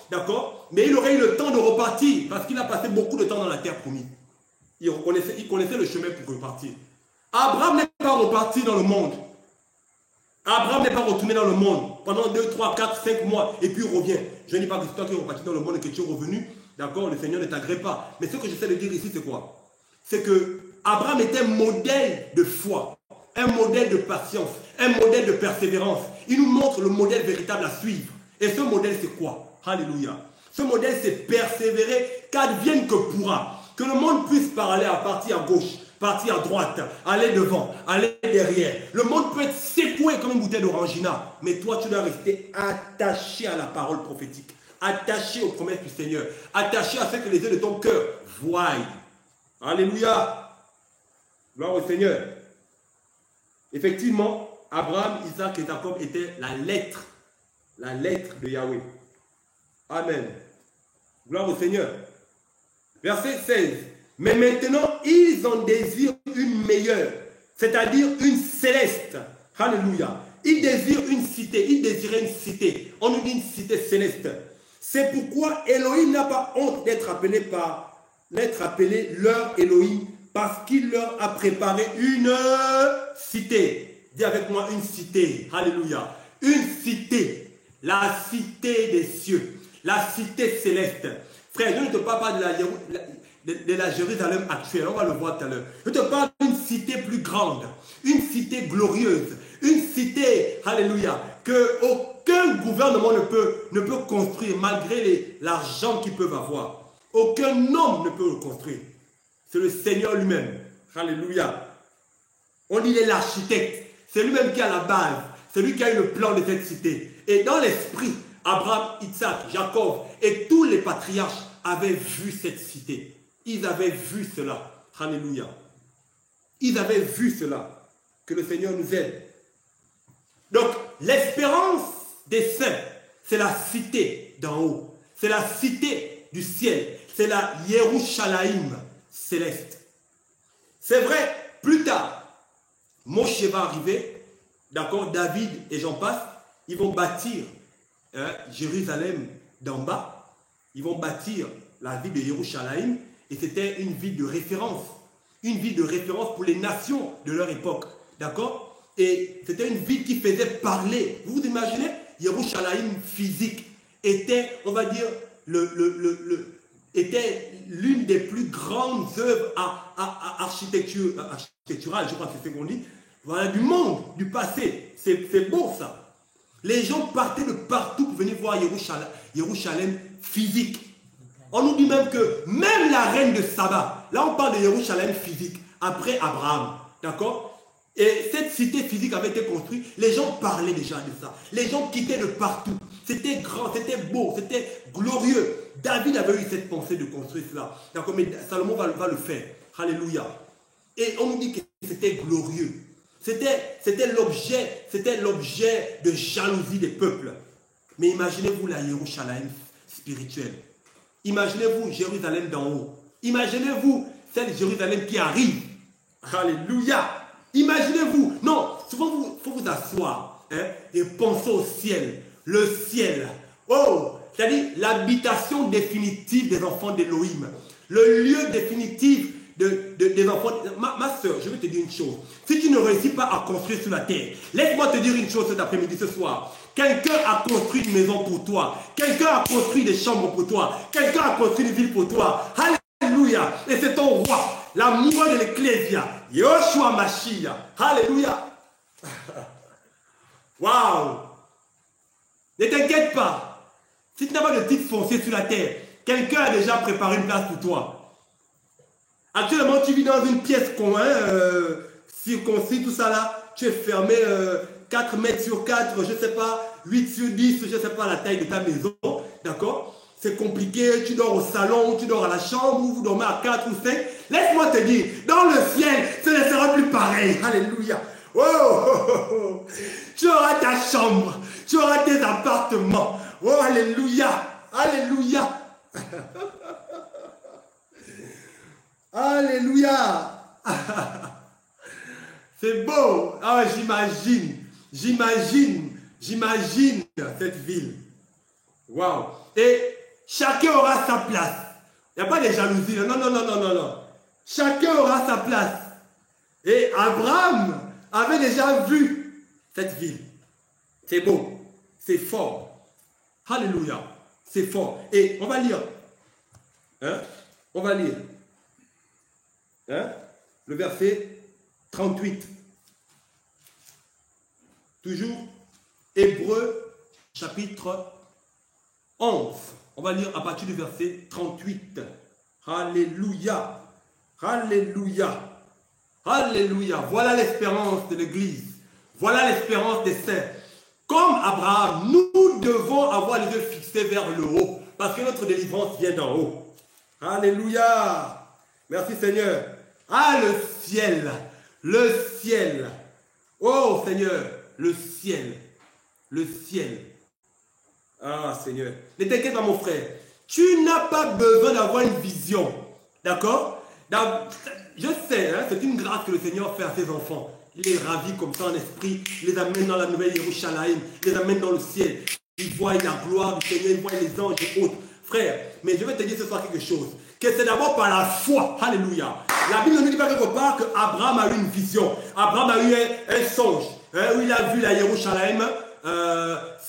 Mais il aurait eu le temps de repartir, parce qu'il a passé beaucoup de temps dans la terre promise. Il connaissait le chemin pour repartir. Abraham n'est pas reparti dans le monde. Abraham n'est pas retourné dans le monde pendant 2, 3, 4, 5 mois et puis il revient. Je ne dis pas que c'est toi qui es reparti dans le monde et que tu es revenu. D'accord, le Seigneur ne t'agrée pas. Mais ce que j'essaie de dire ici, c'est quoi? C'est que Abraham était un modèle de foi, un modèle de patience, un modèle de persévérance. Il nous montre le modèle véritable à suivre. Et ce modèle, c'est quoi? Alléluia. Ce modèle, c'est persévérer, qu'advienne que pourra. Que le monde puisse parler à partir à gauche, partir à droite, aller devant, aller derrière. Le monde peut être secoué comme une bouteille d'orangina. Mais toi, tu dois rester attaché à la parole prophétique. Attaché aux promesses du Seigneur. Attaché à ce que les yeux de ton cœur voient. Alléluia. Gloire au Seigneur. Effectivement, Abraham, Isaac et Jacob étaient la lettre de Yahweh. Amen. Gloire au Seigneur. Verset 16. Mais maintenant, ils en désirent une meilleure, c'est-à-dire une céleste. Alléluia. Ils désirent une cité. Ils désiraient une cité. On nous dit une cité céleste. C'est pourquoi Elohim n'a pas honte d'être appelé leur Elohim, parce qu'il leur a préparé une cité. Dis avec moi, une cité. Alléluia. Une cité. La cité des cieux. La cité céleste. Frère, je ne te parle pas de la Jérusalem actuelle, on va le voir tout à l'heure. Je te parle d'une cité plus grande, une cité glorieuse, une cité, alléluia, que aucun gouvernement ne peut construire malgré l'argent qu'ils peuvent avoir. Aucun homme ne peut le construire. C'est le Seigneur lui-même. Alléluia. On dit il est l'architecte. C'est lui-même qui a la base. C'est lui qui a eu le plan de cette cité. Et dans l'esprit, Abraham, Isaac, Jacob et tous les patriarches avaient vu cette cité. Ils avaient vu cela. Alléluia. Ils avaient vu cela. Que le Seigneur nous aide. Donc, l'espérance des saints, c'est la cité d'en haut. C'est la cité du ciel. C'est la Yerushalayim céleste. C'est vrai, plus tard, Moshe va arriver, d'accord, David et j'en passe, ils vont bâtir Jérusalem d'en bas, ils vont bâtir la ville de Yerushalayim, et c'était une ville de référence pour les nations de leur époque, d'accord? Et c'était une ville qui faisait parler. Vous vous imaginez, Yerushalayim physique était, on va dire, était l'une des plus grandes œuvres architecturales, je crois que c'est ce qu'on dit, voilà, du monde, du passé. C'est beau ça. Les gens partaient de partout pour venir voir Yerushalayim physique. On nous dit même que même la reine de Saba, là on parle de Yerushalayim physique, après Abraham, d'accord? Et cette cité physique avait été construite, les gens parlaient déjà de ça. Les gens quittaient de partout. C'était grand, c'était beau, c'était glorieux. David avait eu cette pensée de construire cela. D'accord, mais Salomon va le faire. Alléluia. Et on nous dit que c'était glorieux. C'était l'objet de jalousie des peuples. Mais imaginez-vous la Yerushalayim spirituelle. Imaginez-vous Jérusalem d'en haut. Imaginez-vous celle Jérusalem qui arrive. Alléluia. Imaginez-vous. Non, souvent il faut vous asseoir et penser au ciel. Le ciel. Oh, c'est-à-dire l'habitation définitive des enfants d'Élohim. Le lieu définitif des enfants. Ma soeur, je vais te dire une chose. Si tu ne réussis pas à construire sur la terre, laisse-moi te dire une chose cet après-midi, ce soir. Quelqu'un a construit une maison pour toi. Quelqu'un a construit des chambres pour toi. Quelqu'un a construit une ville pour toi. Alléluia. Et c'est ton roi, l'amour de l'Ecclésia, Yoshua Mashiach. Alléluia. Waouh. Ne t'inquiète pas. Si tu n'as pas de titre foncier sur la terre, quelqu'un a déjà préparé une place pour toi. Actuellement, tu vis dans une pièce coin, circoncis, tout ça là. Tu es fermé 4 mètres sur 4, je ne sais pas, 8 sur 10, je ne sais pas la taille de ta maison. D'accord? C'est compliqué, tu dors au salon, tu dors à la chambre, ou vous dormez à 4 ou 5. Laisse-moi te dire, dans le ciel, ce ne sera plus pareil. Alléluia. Oh, oh, oh, oh. Tu auras ta chambre, tu auras tes appartements. Oh, alléluia. Alléluia. Alléluia. C'est beau. Ah, j'imagine cette ville. Waouh. Et chacun aura sa place. Il n'y a pas de jalousie. Non. Chacun aura sa place. Et Abraham avait déjà vu cette ville. C'est beau. C'est fort. Alléluia. C'est fort. Et on va lire. On va lire. Le verset 38. Toujours. Hébreux, chapitre 11. On va lire à partir du verset 38. Alléluia. Alléluia. Alléluia. Voilà l'espérance de l'Église. Voilà l'espérance des saints. Comme Abraham, nous devons avoir les yeux fixés vers le haut. Parce que notre délivrance vient d'en haut. Alléluia. Merci Seigneur. Ah, le ciel. Le ciel. Oh Seigneur, le ciel. Le ciel. Ah Seigneur. Ne t'inquiète pas mon frère. Tu n'as pas besoin d'avoir une vision. D'accord? Je sais, c'est une grâce que le Seigneur fait à ses enfants. Il les ravit comme ça en esprit. Il les amène dans la nouvelle Yerushalayim. Il les amène dans le ciel. Ils voient la gloire du Seigneur. Ils voient les anges et autres. Frère, mais je vais te dire ce soir quelque chose. Que c'est d'abord par la foi. Alléluia. La Bible ne nous dit pas quelque part qu'Abraham a eu une vision. Abraham a eu un songe. Où il a vu la Yerushalayim.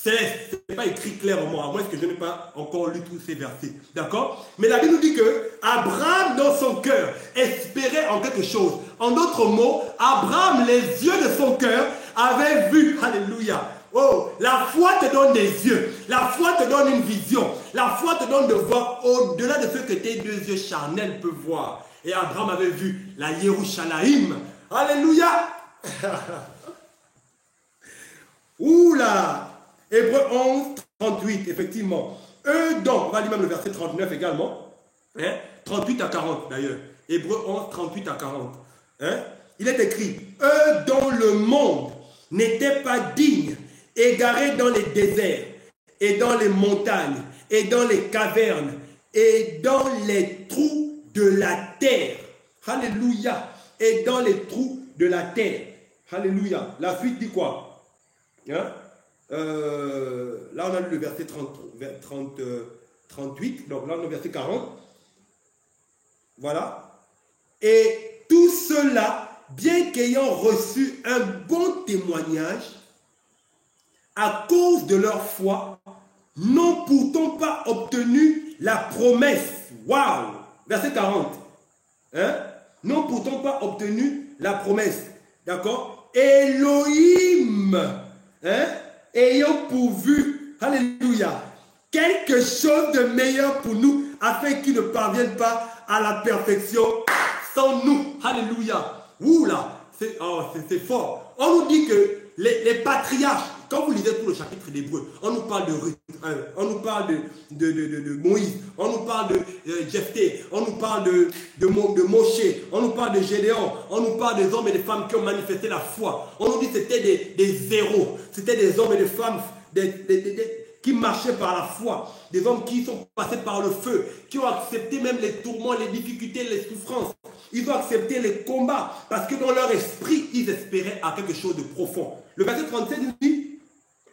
C'est pas écrit clairement, à moins que je n'ai pas encore lu tous ces versets. D'accord? Mais la Bible nous dit que Abraham, dans son cœur, espérait en quelque chose. En d'autres mots, Abraham, les yeux de son cœur, avait vu. Alléluia. Oh, la foi te donne des yeux. La foi te donne une vision. La foi te donne de voir au-delà de ce que tes deux yeux charnels peuvent voir. Et Abraham avait vu la Yerushalayim. Alléluia. Oula. Hébreux 11, 38, effectivement. Eux donc, on va lire même le verset 39 également. 38 à 40 d'ailleurs. Hébreux 11, 38 à 40. Il est écrit, eux dont le monde n'étaient pas dignes, égarés dans les déserts, et dans les montagnes, et dans les cavernes, et dans les trous de la terre. Alléluia. Et dans les trous de la terre. Alléluia. La suite dit quoi? Hein? Là, on a lu le verset 38. Donc là, on a le verset 40. Voilà. Et tout cela, bien qu'ayant reçu un bon témoignage, à cause de leur foi, n'ont pourtant pas obtenu la promesse. Waouh! Verset 40. Hein? N'ont pourtant pas obtenu la promesse. D'accord? Elohim, hein? Ayant pourvu, alléluia, quelque chose de meilleur pour nous, afin qu'ils ne parviennent pas à la perfection sans nous. Alléluia. Oula, c'est fort. On nous dit que les patriarches, quand vous lisez tout le chapitre d'Hébreu, on nous parle de Ruth, on nous parle de Moïse, on nous parle de Jephthé, on nous parle de Moshe, on nous parle de Gédéon, on nous parle des hommes et des femmes qui ont manifesté la foi. On nous dit que c'était des héros, c'était des hommes et des femmes qui marchaient par la foi, des hommes qui sont passés par le feu, qui ont accepté même les tourments, les difficultés, les souffrances. Ils ont accepté les combats parce que dans leur esprit, ils espéraient à quelque chose de profond. Le verset 37 nous dit,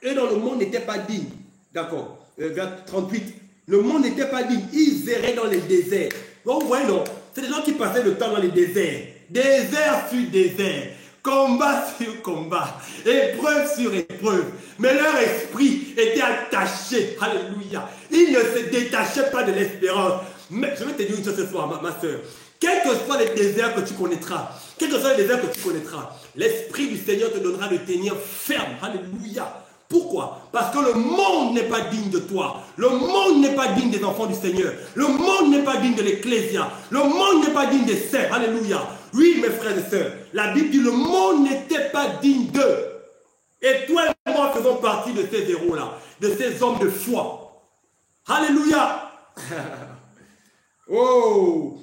eux dans le monde n'étaient pas dignes. D'accord. Verset 38, le monde n'était pas digne. Ils erraient dans les déserts. Donc vous voyez, non, c'est des gens qui passaient le temps dans les déserts. Désert sur désert. Combat sur combat, épreuve sur épreuve. Mais leur esprit était attaché. Alléluia. Ils ne se détachaient pas de l'espérance. Mais je vais te dire une chose ce soir, ma soeur. Quels que soient les déserts que tu connaîtras, quels que soient les déserts que tu connaîtras, l'Esprit du Seigneur te donnera de tenir ferme. Alléluia. Pourquoi? Parce que le monde n'est pas digne de toi. Le monde n'est pas digne des enfants du Seigneur. Le monde n'est pas digne de l'Ecclésia. Le monde n'est pas digne des saints. Alléluia. Oui, mes frères et sœurs, la Bible dit le monde n'était pas digne d'eux. Et toi et moi faisons partie de ces héros-là, de ces hommes de foi. Alléluia. Oh.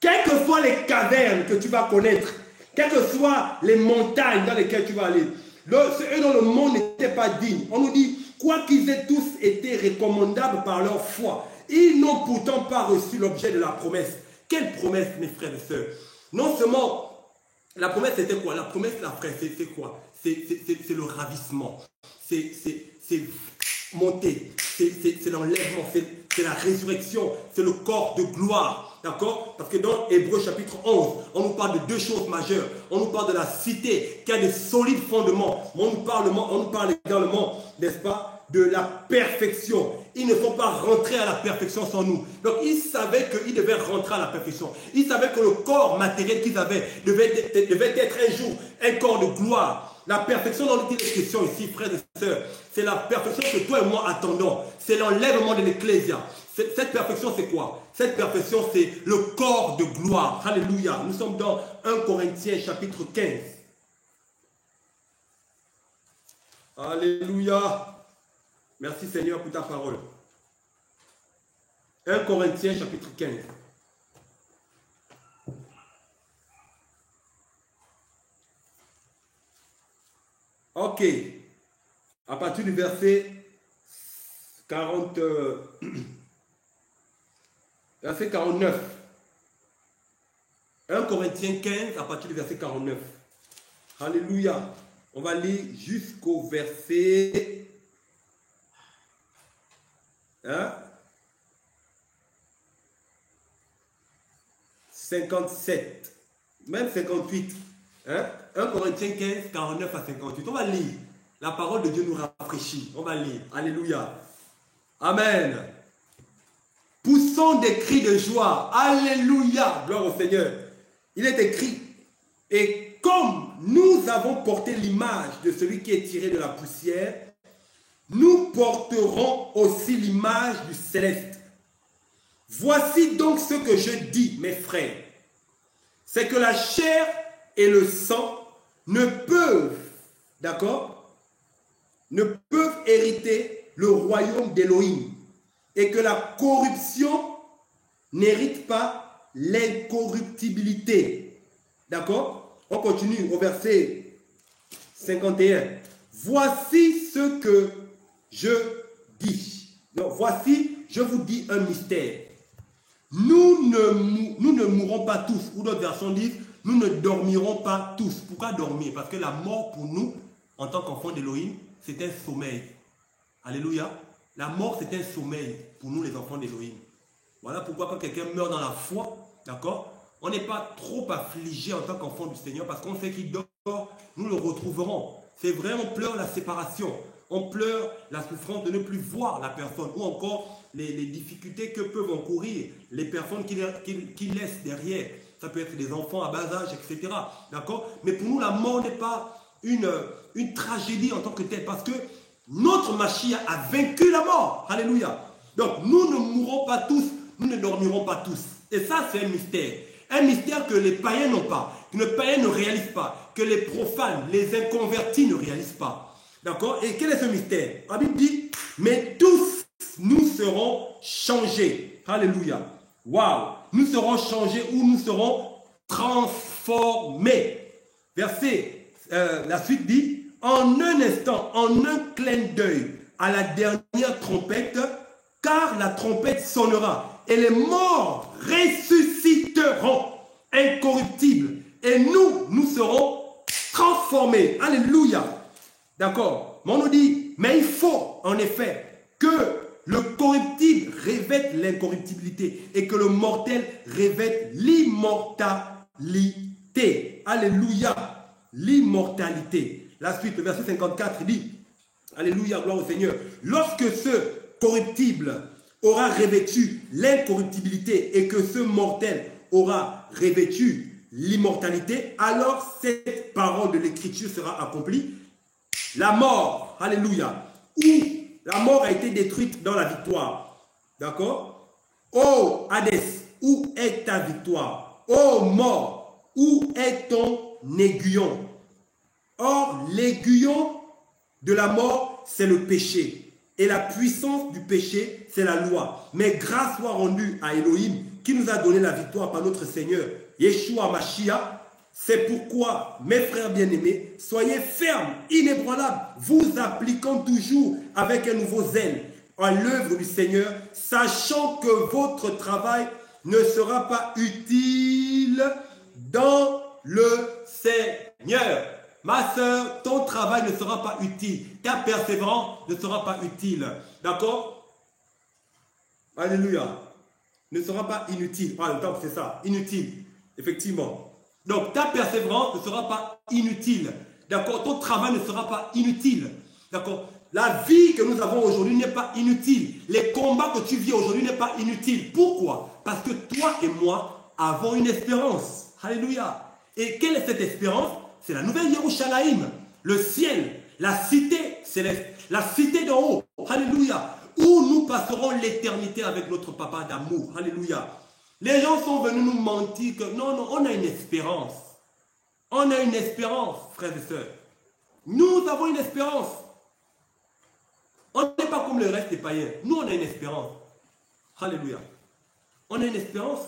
Quelles que soient les cavernes que tu vas connaître, quelles que soient les montagnes dans lesquelles tu vas aller, eux dans le monde n'étaient pas dignes. On nous dit, quoi qu'ils aient tous été recommandables par leur foi, ils n'ont pourtant pas reçu l'objet de la promesse. Quelle promesse, mes frères et sœurs? Non seulement, la promesse c'était quoi? La promesse, la frère, c'est quoi? C'est le ravissement. C'est monter. C'est l'enlèvement. C'est la résurrection. C'est le corps de gloire. D'accord? Parce que dans Hébreu chapitre 11, on nous parle de deux choses majeures. On nous parle de la cité qui a des solides fondements. On nous parle également, n'est-ce pas, de la perfection. Ils ne sont pas rentrés à la perfection sans nous. Donc ils savaient qu'ils devaient rentrer à la perfection. Ils savaient que le corps matériel qu'ils avaient devait être un jour un corps de gloire. La perfection dont il est question ici, frères et sœurs, c'est la perfection que toi et moi attendons. C'est l'enlèvement de l'Ecclésia. Cette perfection, c'est quoi? Cette perfection, c'est le corps de gloire. Alléluia. Nous sommes dans 1 Corinthiens chapitre 15. Alléluia. Merci Seigneur pour ta parole. 1 Corinthiens chapitre 15. Ok. À partir du verset 40... verset 49. 1 Corinthiens 15, à partir du verset 49. Alléluia. On va lire jusqu'au verset 57. Même 58. 1 Corinthiens 15, 49 à 58. On va lire. La parole de Dieu nous rafraîchit. On va lire. Alléluia. Amen. Poussons des cris de joie. Alléluia. Gloire au Seigneur. Il est écrit. Et comme nous avons porté l'image de celui qui est tiré de la poussière, nous porterons aussi l'image du céleste. Voici donc ce que je dis, mes frères. C'est que la chair et le sang ne peuvent, d'accord, ne peuvent hériter le royaume d'Élohim. Et que la corruption n'hérite pas l'incorruptibilité. D'accord? On continue au verset 51. Voici ce que je dis. Donc, voici, je vous dis un mystère. Nous ne mourrons pas tous. Ou d'autres versions disent, nous ne dormirons pas tous. Pourquoi dormir? Parce que la mort pour nous, en tant qu'enfants d'Élohim, c'est un sommeil. Alléluia. La mort, c'est un sommeil pour nous, les enfants d'Élohim. Voilà pourquoi quand quelqu'un meurt dans la foi, d'accord, on n'est pas trop affligé en tant qu'enfant du Seigneur parce qu'on sait qu'il dort, nous le retrouverons. C'est vrai, on pleure la séparation, on pleure la souffrance de ne plus voir la personne ou encore les difficultés que peuvent encourir les personnes qui laissent derrière. Ça peut être des enfants à bas âge, etc. D'accord? Mais pour nous, la mort n'est pas une tragédie en tant que telle parce que notre Mashiach a vaincu la mort. Alléluia. Donc, nous ne mourrons pas tous, nous ne dormirons pas tous. Et ça, c'est un mystère. Un mystère que les païens n'ont pas, que les païens ne réalisent pas, que les profanes, les inconvertis ne réalisent pas. D'accord? Et quel est ce mystère? La Bible dit, mais tous nous serons changés. Alléluia. Waouh! Nous serons changés ou nous serons transformés. Verset, la suite dit, en un instant, en un clin d'œil, à la dernière trompette, car la trompette sonnera et les morts ressusciteront incorruptibles et nous serons transformés. Alléluia. D'accord. Mais on nous dit, mais il faut en effet que le corruptible revête l'incorruptibilité et que le mortel revête l'immortalité. Alléluia. L'immortalité. La suite, le verset 54 dit, alléluia, gloire au Seigneur. Lorsque ce corruptible aura revêtu l'incorruptibilité et que ce mortel aura revêtu l'immortalité, alors cette parole de l'Écriture sera accomplie. La mort, alléluia, où la mort a été détruite dans la victoire. D'accord? Oh Hadès, où est ta victoire? Oh mort, où est ton aiguillon? Or, l'aiguillon de la mort, c'est le péché. Et la puissance du péché, c'est la loi. Mais grâce soit rendue à Elohim, qui nous a donné la victoire par notre Seigneur, Yeshua Mashiach. C'est pourquoi, mes frères bien-aimés, soyez fermes, inébranlables, vous appliquant toujours avec un nouveau zèle à l'œuvre du Seigneur, sachant que votre travail ne sera pas utile dans le Seigneur. Ma soeur, ton travail ne sera pas utile. Ta persévérance ne sera pas utile. D'accord? Alléluia. Ne sera pas inutile. Ah, le temps, c'est ça. Inutile. Effectivement. Donc, ta persévérance ne sera pas inutile. D'accord? Ton travail ne sera pas inutile. D'accord? La vie que nous avons aujourd'hui n'est pas inutile. Les combats que tu vis aujourd'hui n'est pas inutile. Pourquoi? Parce que toi et moi avons une espérance. Alléluia. Et quelle est cette espérance? C'est la nouvelle Yerushalayim, le ciel, la cité céleste, la cité d'en haut. Alléluia. Où nous passerons l'éternité avec notre papa d'amour. Alléluia. Les gens sont venus nous mentir que non, non, on a une espérance. On a une espérance, frères et sœurs. Nous avons une espérance. On n'est pas comme le reste des païens. Nous, on a une espérance. Alléluia. On a une espérance.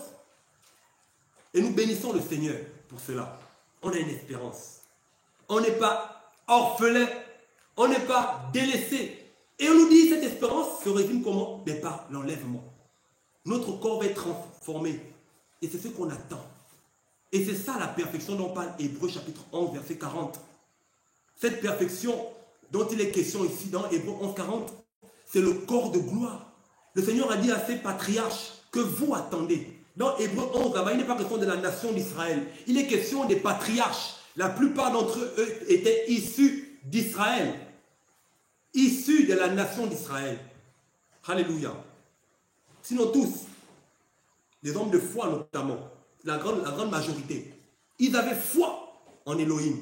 Et nous bénissons le Seigneur pour cela. On a une espérance. On n'est pas orphelin. On n'est pas délaissé. Et on nous dit cette espérance se résume comment? Mais par l'enlèvement. Notre corps va être transformé. Et c'est ce qu'on attend. Et c'est ça la perfection dont parle Hébreux chapitre 11, verset 40. Cette perfection dont il est question ici dans Hébreux 11, 40, c'est le corps de gloire. Le Seigneur a dit à ses patriarches que vous attendez. Dans Hébreux 11, là-bas, il n'est pas question de la nation d'Israël. Il est question des patriarches. La plupart d'entre eux étaient issus d'Israël. Issus de la nation d'Israël. Alléluia. Sinon tous, des hommes de foi notamment, la grande majorité, ils avaient foi en Elohim.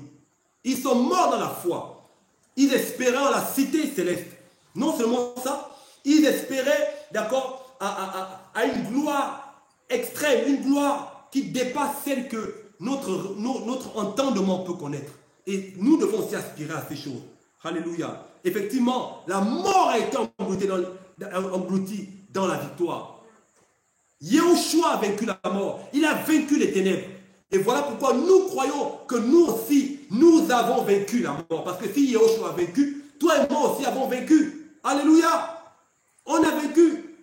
Ils sont morts dans la foi. Ils espéraient en la cité céleste. Non seulement ça, ils espéraient, d'accord, à une gloire extrême, une gloire qui dépasse celle que notre entendement peut connaître. Et nous devons aussi aspirer à ces choses. Alléluia. Effectivement, la mort a été engloutie dans la victoire. Yahushua a vaincu la mort. Il a vaincu les ténèbres. Et voilà pourquoi nous croyons que nous aussi, nous avons vaincu la mort. Parce que si Yahushua a vaincu, toi et moi aussi avons vaincu. Alléluia. On a vaincu.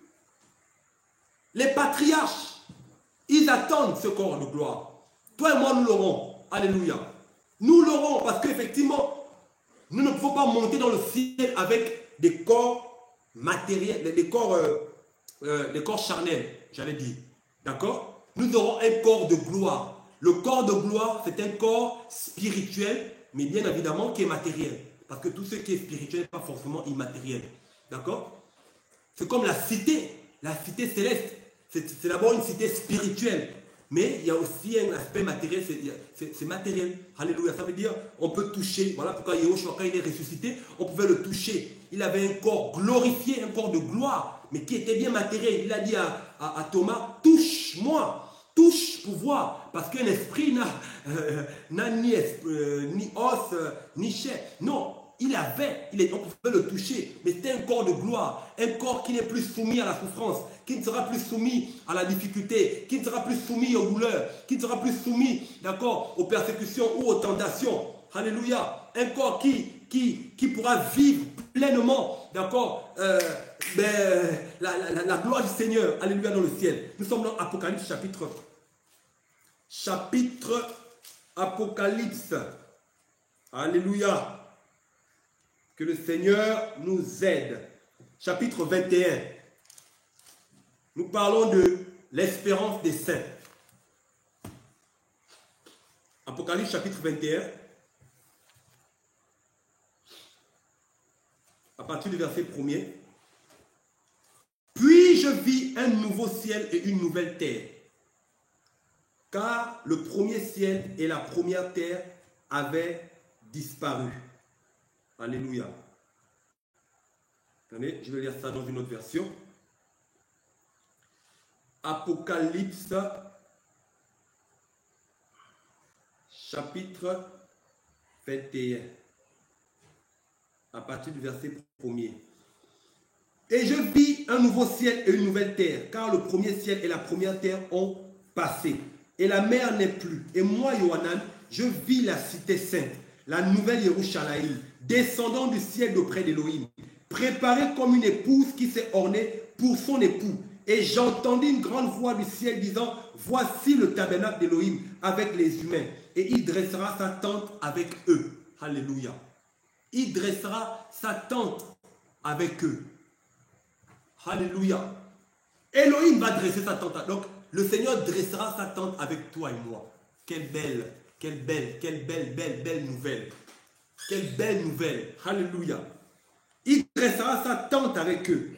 Les patriarches, ils attendent ce corps de gloire. Toi et moi, nous l'aurons. Alléluia. Nous l'aurons parce qu'effectivement, nous ne pouvons pas monter dans le ciel avec des corps matériels, des corps charnels, j'allais dire. D'accord? Nous aurons un corps de gloire. Le corps de gloire, c'est un corps spirituel, mais bien évidemment qui est matériel. Parce que tout ce qui est spirituel n'est pas forcément immatériel. D'accord? C'est comme la cité céleste. C'est d'abord une cité spirituelle. Mais il y a aussi un aspect matériel, c'est matériel. Alléluia. Ça veut dire on peut toucher. Voilà pourquoi Yahushua, quand il est ressuscité, on pouvait le toucher. Il avait un corps glorifié, un corps de gloire, mais qui était bien matériel. Il a dit à Thomas, touche-moi. Touche pour voir, parce qu'un esprit n'a ni os, ni chair. Non, on pouvait le toucher, mais c'était un corps de gloire, un corps qui n'est plus soumis à la souffrance, qui ne sera plus soumis à la difficulté, qui ne sera plus soumis aux douleurs, qui ne sera plus soumis, d'accord, aux persécutions ou aux tentations. Alléluia. Un corps qui pourra vivre pleinement, d'accord, la gloire du Seigneur, alléluia, dans le ciel. Nous sommes dans Apocalypse chapitre Apocalypse. Alléluia. Que le Seigneur nous aide. Chapitre 21. Nous parlons de l'espérance des saints. Apocalypse chapitre 21. À partir du verset 1er. Puis je vis un nouveau ciel et une nouvelle terre. Car le premier ciel et la première terre avaient disparu. Alléluia. Attendez, je vais lire ça dans une autre version. Apocalypse, chapitre 21. À partir du verset 1er. Et je vis un nouveau ciel et une nouvelle terre, car le premier ciel et la première terre ont passé. Et la mer n'est plus. Et moi, Yohanan, je vis la cité sainte, la nouvelle Yerushalayim, descendant du ciel d'auprès d'Élohim, préparée comme une épouse qui s'est ornée pour son époux. Et j'entendis une grande voix du ciel disant, voici le tabernacle d'Élohim avec les humains, et il dressera sa tente avec eux. Alléluia. Il dressera sa tente avec eux. Alléluia. Elohim va dresser sa tente. Donc, le Seigneur dressera sa tente avec toi et moi. Quelle belle nouvelle. Quelle belle nouvelle. Alléluia. Il dressera sa tente avec eux.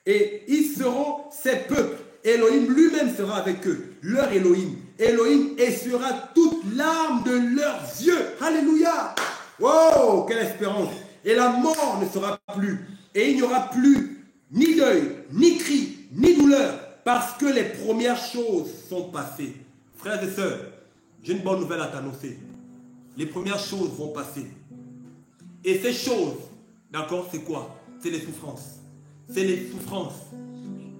Et ils seront ses peuples. Elohim lui-même sera avec eux. Leur Elohim. Elohim essuiera toute larme de leurs yeux. Alléluia. Wow, quelle espérance. Et la mort ne sera plus. Et il n'y aura plus ni deuil, ni cri, ni douleur. Parce que les premières choses sont passées. Frères et sœurs, j'ai une bonne nouvelle à t'annoncer. Les premières choses vont passer. Et ces choses, d'accord, c'est quoi? C'est les souffrances. C'est les souffrances.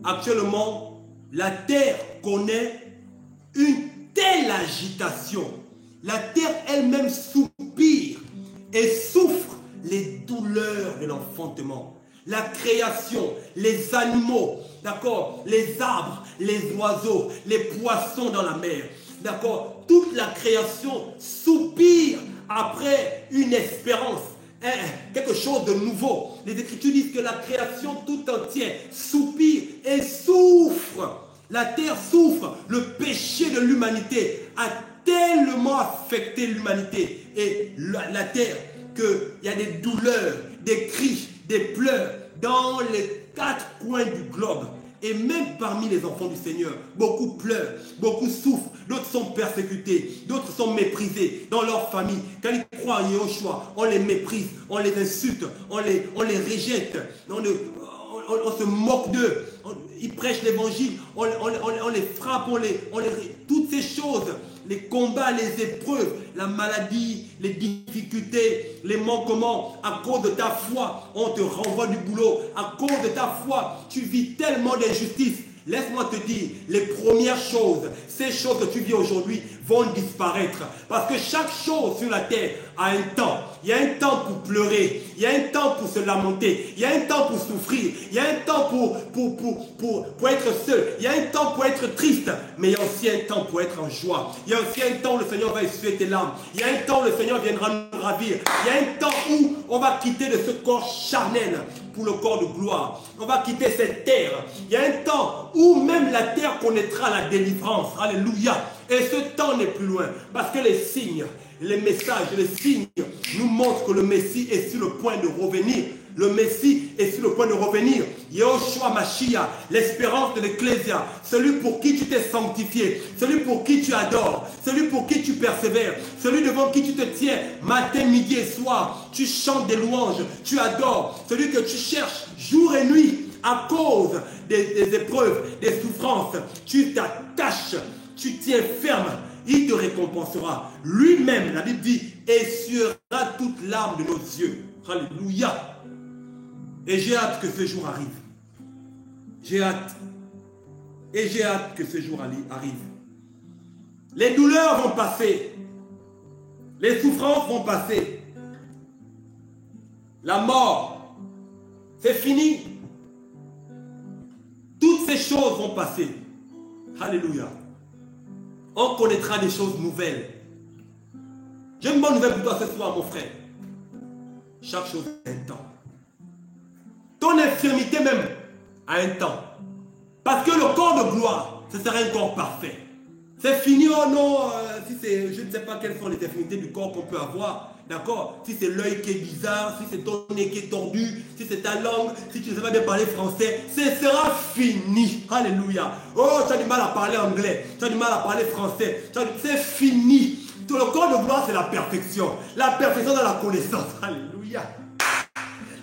Actuellement, la terre connaît une telle agitation. La terre elle-même soupire et souffre les douleurs de l'enfantement. La création, les animaux, d'accord, les arbres, les oiseaux, les poissons dans la mer, d'accord, toute la création soupire après une espérance, quelque chose de nouveau. Les Écritures disent que la création tout entière soupire et souffre. La terre souffre. Le péché de l'humanité a tellement affecté l'humanité et la terre qu'il y a des douleurs, des cris, des pleurs dans les 4 coins du globe. Et même parmi les enfants du Seigneur, beaucoup pleurent, beaucoup souffrent, d'autres sont persécutés, d'autres sont méprisés dans leur famille. Quand ils croient en Yahushua, on les méprise, on les insulte, on les rejette, on se moque d'eux. Ils prêchent l'évangile, on les frappe, toutes ces choses, les combats, les épreuves, la maladie, les difficultés, les manquements, à cause de ta foi, on te renvoie du boulot. À cause de ta foi, tu vis tellement d'injustice. laisse-moi te dire, les premières choses, ces choses que tu vis aujourd'hui vont disparaître. Parce que chaque chose sur la terre a un temps. Il y a un temps pour pleurer, il y a un temps pour se lamenter, il y a un temps pour souffrir, il y a un temps pour être seul, il y a un temps pour être triste, mais il y a aussi un temps pour être en joie. Il y a aussi un temps où le Seigneur va essuyer tes larmes. Il y a un temps où le Seigneur viendra nous ravir. Il y a un temps où on va quitter de ce corps charnel pour le corps de gloire. On va quitter cette terre. Il y a un temps où même la terre connaîtra la délivrance. Alléluia. Et ce temps n'est plus loin. Parce que les signes, les messages, les signes nous montrent que le Messie est sur le point de revenir. Le Messie est sur le point de revenir. Yehoshua Mashiach, l'espérance de l'Ecclésia, celui pour qui tu t'es sanctifié, celui pour qui tu adores, celui pour qui tu persévères, celui devant qui tu te tiens matin, midi et soir. Tu chantes des louanges, tu adores, celui que tu cherches jour et nuit à cause des épreuves, des souffrances. Tu t'attaches, tu tiens ferme. Il te récompensera. Lui-même, la Bible dit, essuiera toute larme de nos yeux. Alléluia. Et j'ai hâte que ce jour arrive. J'ai hâte. Et j'ai hâte que ce jour arrive. Les douleurs vont passer. Les souffrances vont passer. La mort, c'est fini. Toutes ces choses vont passer. Alléluia. On connaîtra des choses nouvelles. J'ai une bonne nouvelle pour toi ce soir, mon frère. Chaque chose a un temps. Ton infirmité même a un temps. Parce que le corps de gloire, ce sera un corps parfait. C'est fini, oh non, je ne sais pas quelles sont les infirmités du corps qu'on peut avoir. D'accord? Si c'est l'œil qui est bizarre, si c'est ton nez qui est tordu, si c'est ta langue, si tu ne sais pas bien parler français, ce sera fini. Alléluia. Oh, tu as du mal à parler anglais, tu as du mal à parler français. C'est fini. Tout le corps de gloire, c'est la perfection. La perfection dans la connaissance. Alléluia.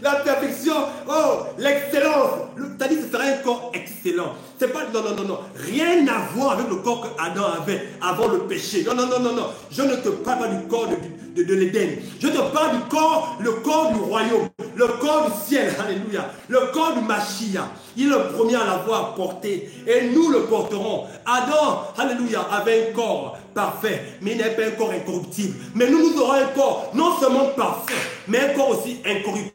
La perfection, oh, l'excellence. Tu as dit que ce serait un corps excellent. C'est pas, non. Rien à voir avec le corps que Adam avait avant le péché. Non. Je ne te parle pas du corps de l'Éden. Je te parle du corps, le corps du royaume, le corps du ciel. Alléluia. Le corps du Mashiach. Il est le premier à l'avoir porté. Et nous le porterons. Adam, alléluia, avait un corps parfait, mais il n'avait pas un corps incorruptible. Mais nous aurons un corps non seulement parfait, mais un corps aussi incorruptible.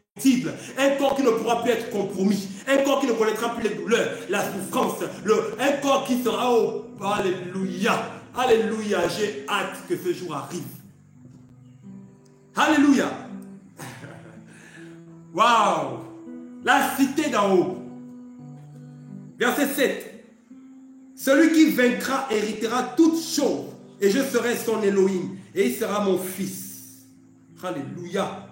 Un corps qui ne pourra plus être compromis, un corps qui ne connaîtra plus les douleurs, la souffrance, un corps qui sera au alléluia, alléluia, j'ai hâte que ce jour arrive. Alléluia. Waouh. La cité d'en haut. Verset 7. Celui qui vaincra héritera toutes choses, et je serai son Elohim, et il sera mon fils. Alléluia.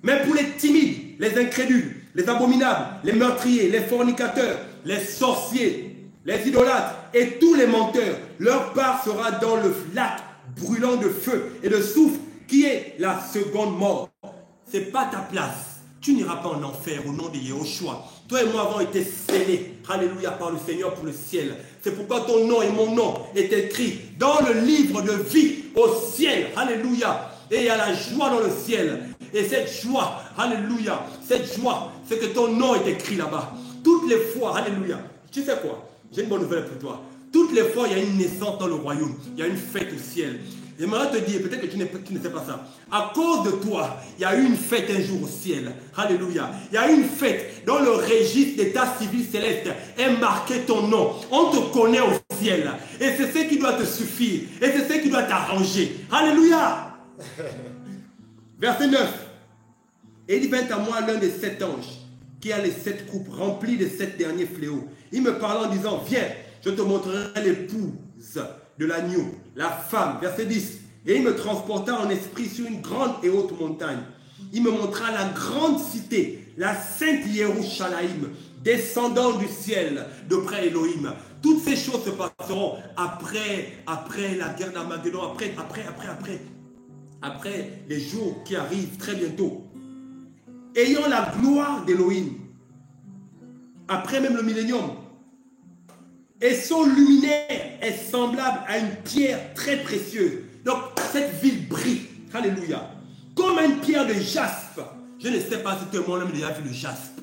Mais pour les timides, les incrédules, les abominables, les meurtriers, les fornicateurs, les sorciers, les idolâtres et tous les menteurs, leur part sera dans le lac brûlant de feu et de soufre qui est la seconde mort. Ce n'est pas ta place. Tu n'iras pas en enfer au nom de Yehoshua. Toi et moi avons été scellés, alléluia, par le Seigneur pour le ciel. C'est pourquoi ton nom et mon nom est écrit dans le livre de vie au ciel. Alléluia. Et il y a la joie dans le ciel. Et cette joie, alléluia, cette joie, c'est que ton nom est écrit là-bas. Toutes les fois, alléluia. Tu sais quoi? J'ai une bonne nouvelle pour toi. Toutes les fois, il y a une naissance dans le royaume. Il y a une fête au ciel. J'aimerais te dire, peut-être que tu ne sais pas ça. À cause de toi, il y a eu une fête un jour au ciel. Alléluia. Il y a eu une fête dans le registre d'état civil céleste. Est marqué ton nom. On te connaît au ciel. Et c'est ce qui doit te suffire. Et c'est ce qui doit t'arranger. Alléluia. Verset 9. Et il vint à moi l'un des 7 anges qui a les 7 coupes remplies des 7 derniers fléaux. Il me parla en disant, viens, je te montrerai l'épouse de l'agneau, la femme. Verset 10. Et il me transporta en esprit sur une grande et haute montagne. Il me montra la grande cité, la sainte Yerushalayim, descendant du ciel, de près Elohim. Toutes ces choses se passeront après la guerre d'Armageddon, après les jours qui arrivent très bientôt. Ayant la gloire d'Elohim, après même le millénium. Et son luminaire est semblable à une pierre très précieuse. Donc cette ville brille, alléluia, comme une pierre de jaspe. Je ne sais pas si tout le monde a déjà vu le jaspe.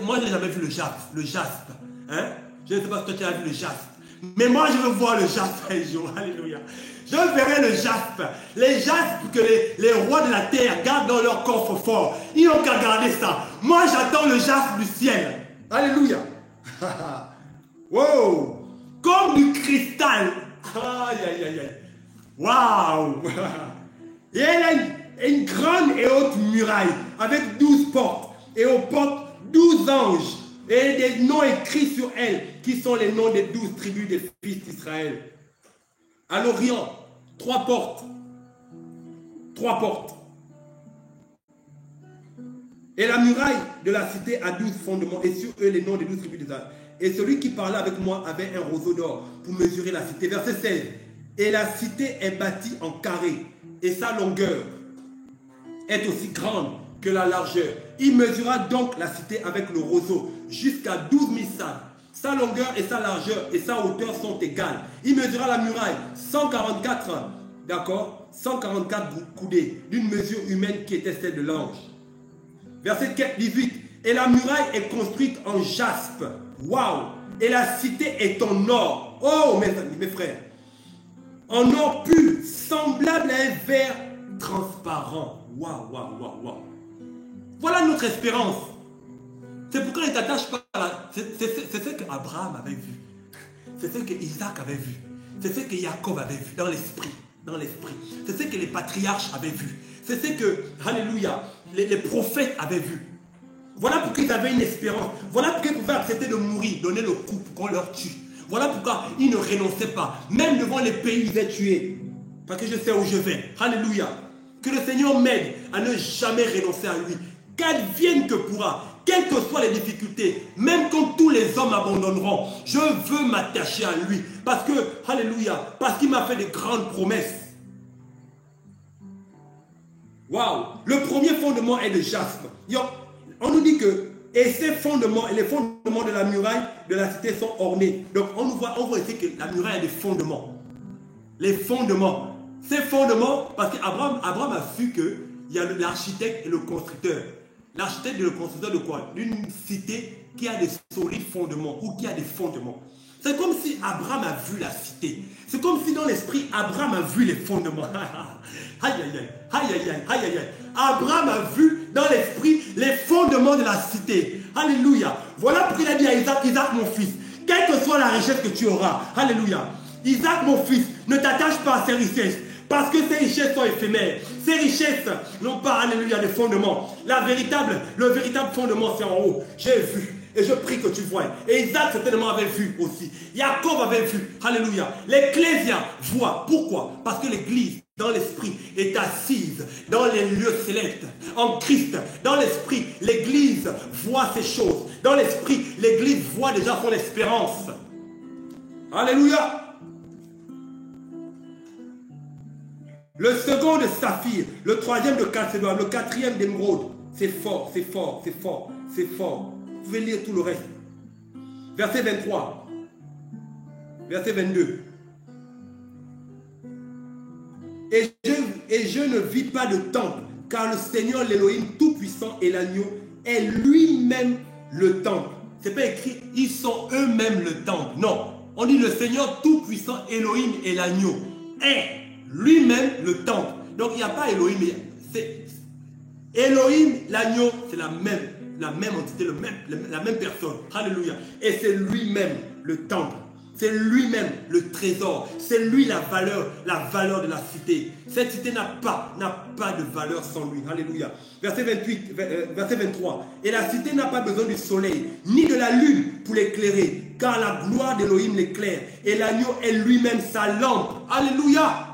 Moi, je n'ai jamais vu le jaspe. Hein? Je ne sais pas si toi tu as vu le jaspe. Mais moi, je veux voir le jaspe un jour. Alléluia. Je verrai le jaspe. Les jaspes que les rois de la terre gardent dans leur coffre fort. Ils n'ont qu'à garder ça. Moi, j'attends le jaspe du ciel. Alléluia. Wow. Comme du cristal. Aïe, aïe, aïe, aïe. Waouh. Et elle a une grande et haute muraille avec 12 portes. Et aux portes, 12 anges. Et des noms écrits sur elles, qui sont les noms des 12 tribus des fils d'Israël. À l'Orient, 3 portes. 3 portes. Et la muraille de la cité a 12 fondements, et sur eux les noms des 12 tribus d'Israël. Et celui qui parlait avec moi avait un roseau d'or pour mesurer la cité. Verset 16. Et la cité est bâtie en carré, et sa longueur est aussi grande que la largeur. Il mesura donc la cité avec le roseau jusqu'à 12 000 sacs. Sa longueur et sa largeur et sa hauteur sont égales. Il mesura la muraille 144, d'accord, 144 coudées d'une mesure humaine qui était celle de l'ange. Verset 18. Et la muraille est construite en jaspe. Waouh! Et la cité est en or. Oh mes frères. En or pur, semblable à un verre transparent. Waouh, waouh, waouh, waouh. Voilà notre espérance. C'est pourquoi il ne t'attache pas à la... C'est ce qu'Abraham avait vu. C'est ce qu'Isaac avait vu. C'est ce que Jacob avait vu dans l'esprit. C'est ce que les patriarches avaient vu. C'est ce que, alléluia, les prophètes avaient vu. Voilà pourquoi ils avaient une espérance. Voilà pourquoi ils pouvaient accepter de mourir, donner le coup pour qu'on leur tue. Voilà pourquoi ils ne renonçaient pas. Même devant les pays, ils étaient tués. Parce que je sais où je vais. Alléluia. Que le Seigneur m'aide à ne jamais renoncer à lui. Qu'advienne que pourra, quelles que soient les difficultés, même quand tous les hommes abandonneront, je veux m'attacher à lui. Parce que, alléluia, parce qu'il m'a fait de grandes promesses. Waouh! Le premier fondement est le jaspe. On nous dit que, et ces fondements, et les fondements de la muraille de la cité sont ornés. Donc on voit ici que la muraille a des fondements. Les fondements. Ces fondements, parce qu'Abraham a su qu'il y a l'architecte et le constructeur. L'architecte et le constructeur de quoi? D'une cité qui a des solides fondements ou qui a des fondements. C'est comme si Abraham a vu la cité. C'est comme si dans l'esprit, Abraham a vu les fondements. Aïe, aïe, aïe, aïe, aïe, aïe, aïe, aïe. Abraham a vu dans l'esprit les fondements de la cité. Alléluia. Voilà pourquoi il a dit à Isaac, Isaac mon fils, quelle que soit la richesse que tu auras, alléluia. Isaac mon fils, ne t'attache pas à ces richesses. Parce que ces richesses sont éphémères. Ces richesses n'ont pas, alléluia, de fondement. Le véritable fondement, c'est en haut. J'ai vu. Et je prie que tu vois. Et Isaac certainement avait vu aussi. Jacob avait vu. Alléluia. L'Ecclésia voit. Pourquoi? Parce que l'Église, dans l'esprit, est assise dans les lieux célestes. En Christ, dans l'esprit, l'Église voit ces choses. Dans l'esprit, l'Église voit déjà son espérance. Alléluia. Le second de saphir, le troisième de calcédoine, le quatrième d'émeraude. C'est fort, c'est fort, c'est fort, c'est fort. Vous pouvez lire tout le reste. Verset 23. Verset 22. Et je ne vis pas de temple, car le Seigneur, l'Élohim Tout-Puissant et l'agneau est lui-même le temple. Ce n'est pas écrit, ils sont eux-mêmes le temple. Non. On dit le Seigneur Tout-Puissant, Élohim et l'agneau est lui-même le temple. Donc il n'y a pas Elohim, c'est Elohim, l'agneau, c'est la même entité, la même personne. Alléluia. Et c'est lui-même le temple. C'est lui-même le trésor. C'est lui la valeur de la cité. Cette cité n'a pas de valeur sans lui. Alléluia. Verset 28, verset 23. Et la cité n'a pas besoin du soleil, ni de la lune pour l'éclairer, car la gloire d'Elohim l'éclaire. Et l'agneau est lui-même sa lampe. Alléluia.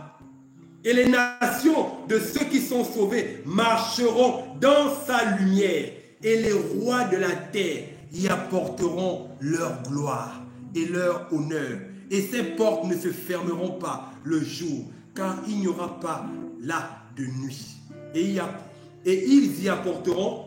Et les nations de ceux qui sont sauvés marcheront dans sa lumière. Et les rois de la terre y apporteront leur gloire et leur honneur. Et ces portes ne se fermeront pas le jour, car il n'y aura pas là de nuit. Et ils y apporteront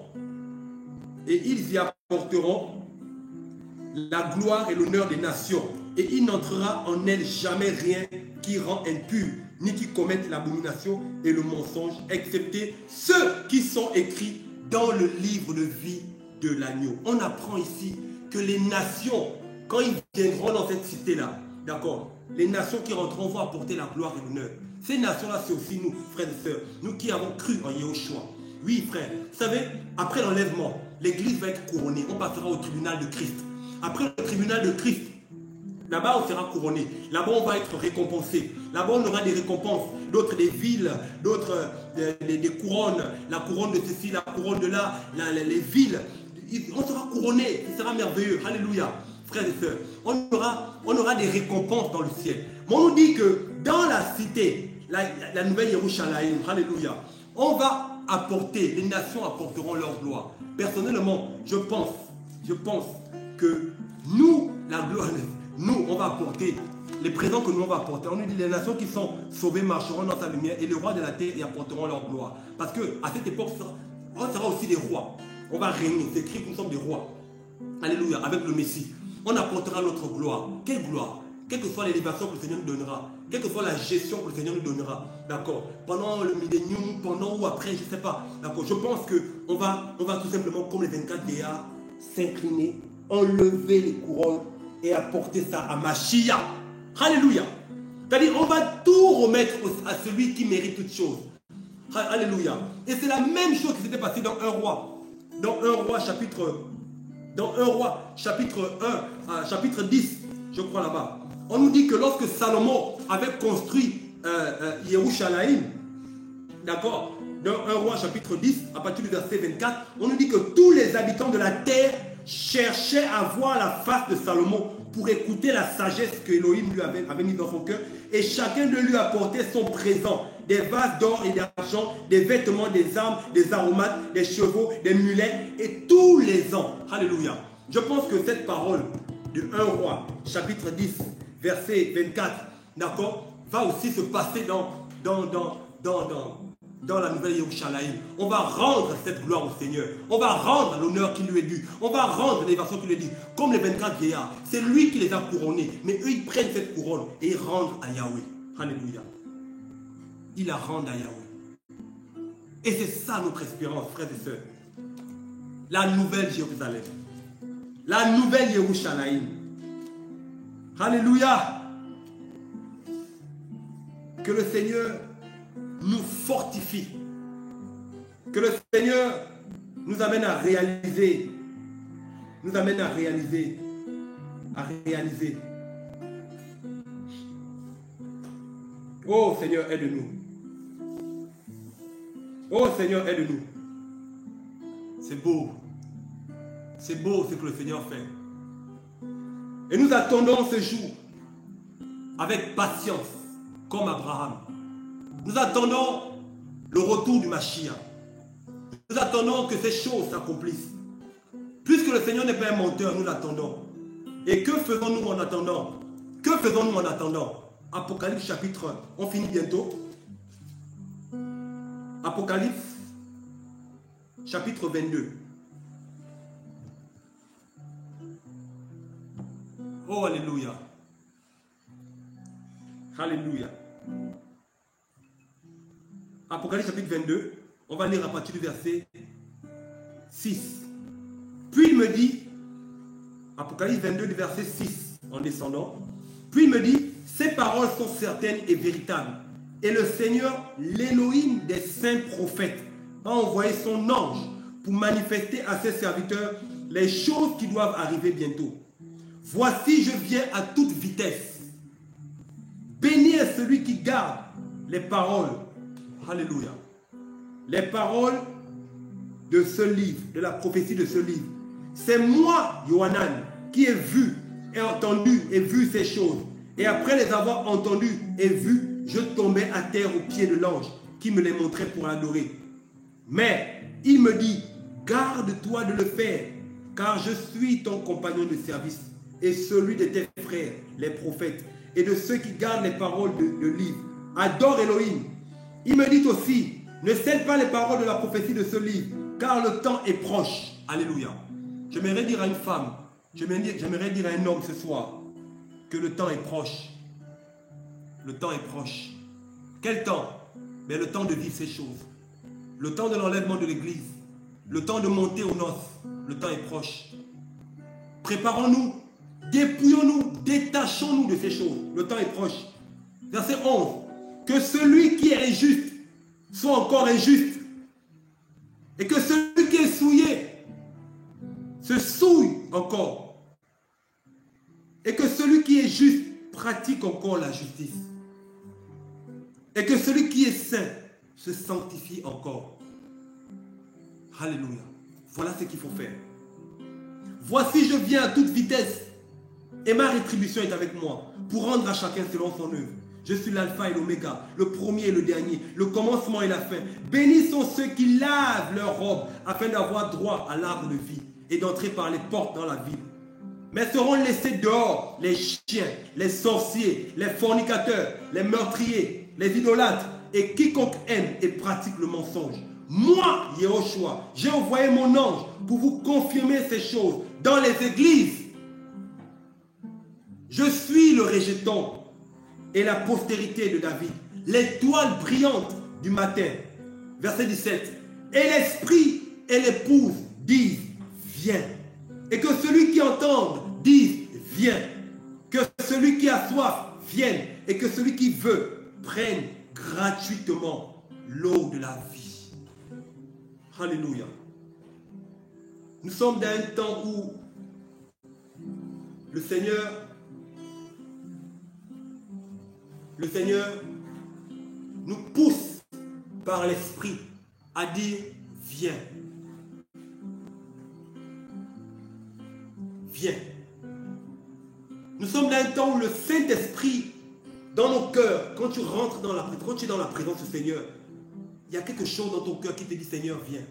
la gloire et l'honneur des nations. Et il n'entrera en elles jamais rien qui rend impur, ni qui commettent l'abomination et le mensonge, excepté ceux qui sont écrits dans le livre de vie de l'agneau. On apprend ici que les nations, quand ils viendront dans cette cité-là, d'accord, les nations qui rentreront vont apporter la gloire et l'honneur. Ces nations-là, c'est aussi nous, frères et sœurs, nous qui avons cru en Yahushua. Oui, frère, vous savez, après l'enlèvement, l'Église va être couronnée. On passera au tribunal de Christ. Après le tribunal de Christ, là-bas, on sera couronné. Là-bas, on va être récompensé. Là-bas, on aura des récompenses. D'autres, des villes, d'autres, des couronnes. La couronne de ceci, la couronne de là, les villes. On sera couronné. Ce sera merveilleux. Alléluia. Frères et sœurs, on aura des récompenses dans le ciel. Mais on nous dit que dans la cité, la nouvelle Yerushalayim, alléluia, on va apporter, les nations apporteront leur gloire. Personnellement, je pense que nous, la gloire, nous, on va apporter les présents que nous on va apporter. On nous dit les nations qui sont sauvées marcheront dans sa lumière et les rois de la terre y apporteront leur gloire. Parce qu'à cette époque, on sera aussi des rois. On va régner. C'est écrit que nous sommes des rois. Alléluia, avec le Messie. On apportera notre gloire. Quelle gloire? Quelle que soit l'élévation que le Seigneur nous donnera, quelle que soit la gestion que le Seigneur nous donnera, d'accord, pendant le millénium, pendant ou après, je ne sais pas, d'accord, je pense qu'on va tout simplement, comme les 24 vieillards, s'incliner, enlever les couronnes et apporter ça à Mashiach. Alléluia. C'est-à-dire, on va tout remettre à celui qui mérite toutes choses. Alléluia. Et c'est la même chose qui s'était passée dans 1 roi. Dans 1 roi chapitre 1, chapitre 10, je crois là-bas. On nous dit que lorsque Salomon avait construit Yerushalayim, d'accord, dans 1 roi chapitre 10, à partir du verset 24, on nous dit que tous les habitants de la terre cherchaient à voir la face de Salomon pour écouter la sagesse que Elohim lui avait mise dans son cœur, et chacun de lui apportait son présent, des vases d'or et d'argent, des vêtements, des armes, des aromates, des chevaux, des mulets, et tous les ans. Alléluia. Je pense que cette parole de 1 roi, chapitre 10, verset 24, d'accord, va aussi se passer dans la nouvelle Yerushalayim. On va rendre cette gloire au Seigneur. On va rendre l'honneur qui lui est dû. On va rendre l'élévation qui lui est due. Comme les 24 vieillards. C'est lui qui les a couronnés. Mais eux, ils prennent cette couronne et ils rendent à Yahweh. Alléluia. Ils la rendent à Yahweh. Et c'est ça notre espérance, frères et sœurs. La nouvelle Jérusalem. La nouvelle Yerushalayim. Alléluia. Que le Seigneur nous fortifie. Que le Seigneur nous amène à réaliser. Nous amène à réaliser. Oh Seigneur, aide-nous. Oh Seigneur, aide-nous. C'est beau. C'est beau ce que le Seigneur fait. Et nous attendons ce jour avec patience, comme Abraham. Nous attendons le retour du Mashiach. Nous attendons que ces choses s'accomplissent. Puisque le Seigneur n'est pas un menteur, nous l'attendons. Et que faisons-nous en attendant? Que faisons-nous en attendant? Apocalypse chapitre 1. On finit bientôt. Apocalypse chapitre 22. Oh, alléluia. Alléluia. Apocalypse chapitre 22, on va lire à partir du verset 6. Puis il me dit, Apocalypse 22 du verset 6, en descendant, puis il me dit, ces paroles sont certaines et véritables. Et le Seigneur, l'Élohim des saints prophètes, a envoyé son ange pour manifester à ses serviteurs les choses qui doivent arriver bientôt. Voici, je viens à toute vitesse. Béni est celui qui garde les paroles. Alléluia. Les paroles de ce livre, de la prophétie de ce livre. C'est moi, Yohanan, qui ai vu et entendu et vu ces choses. Et après les avoir entendues et vues, je tombais à terre aux pieds de l'ange qui me les montrait pour adorer. Mais il me dit, garde-toi de le faire, car je suis ton compagnon de service et celui de tes frères, les prophètes, et de ceux qui gardent les paroles de livre. Adore Elohim. Il me dit aussi, ne cède pas les paroles de la prophétie de ce livre, car le temps est proche. Alléluia. J'aimerais dire à une femme, j'aimerais dire à un homme ce soir, que le temps est proche. Le temps est proche. Quel temps? Mais le temps de vivre ces choses. Le temps de l'enlèvement de l'église. Le temps de monter aux noces. Le temps est proche. Préparons-nous, dépouillons-nous, détachons-nous de ces choses. Le temps est proche. Verset 11. Que celui qui est injuste soit encore injuste. Et que celui qui est souillé se souille encore. Et que celui qui est juste pratique encore la justice. Et que celui qui est saint se sanctifie encore. Alléluia. Voilà ce qu'il faut faire. Voici, je viens à toute vitesse et ma rétribution est avec moi pour rendre à chacun selon son œuvre. Je suis l'alpha et l'oméga, le premier et le dernier, le commencement et la fin. Bénis sont ceux qui lavent leurs robes afin d'avoir droit à l'arbre de vie et d'entrer par les portes dans la ville. Mais seront laissés dehors les chiens, les sorciers, les fornicateurs, les meurtriers, les idolâtres et quiconque aime et pratique le mensonge. Moi, Yehoshua, j'ai envoyé mon ange pour vous confirmer ces choses dans les églises. Je suis le rejeton et la postérité de David, l'étoile brillante du matin. Verset 17. Et l'esprit et l'épouse disent, viens. Et que celui qui entende dise, viens. Que celui qui a soif vienne. Et que celui qui veut prenne gratuitement l'eau de la vie. Alléluia. Nous sommes dans un temps où le Seigneur nous pousse par l'Esprit à dire viens. Viens. Nous sommes dans un temps où le Saint-Esprit, dans nos cœurs, quand tu rentres dans la présence, quand tu es dans la présence du Seigneur, il y a quelque chose dans ton cœur qui te dit Seigneur, viens.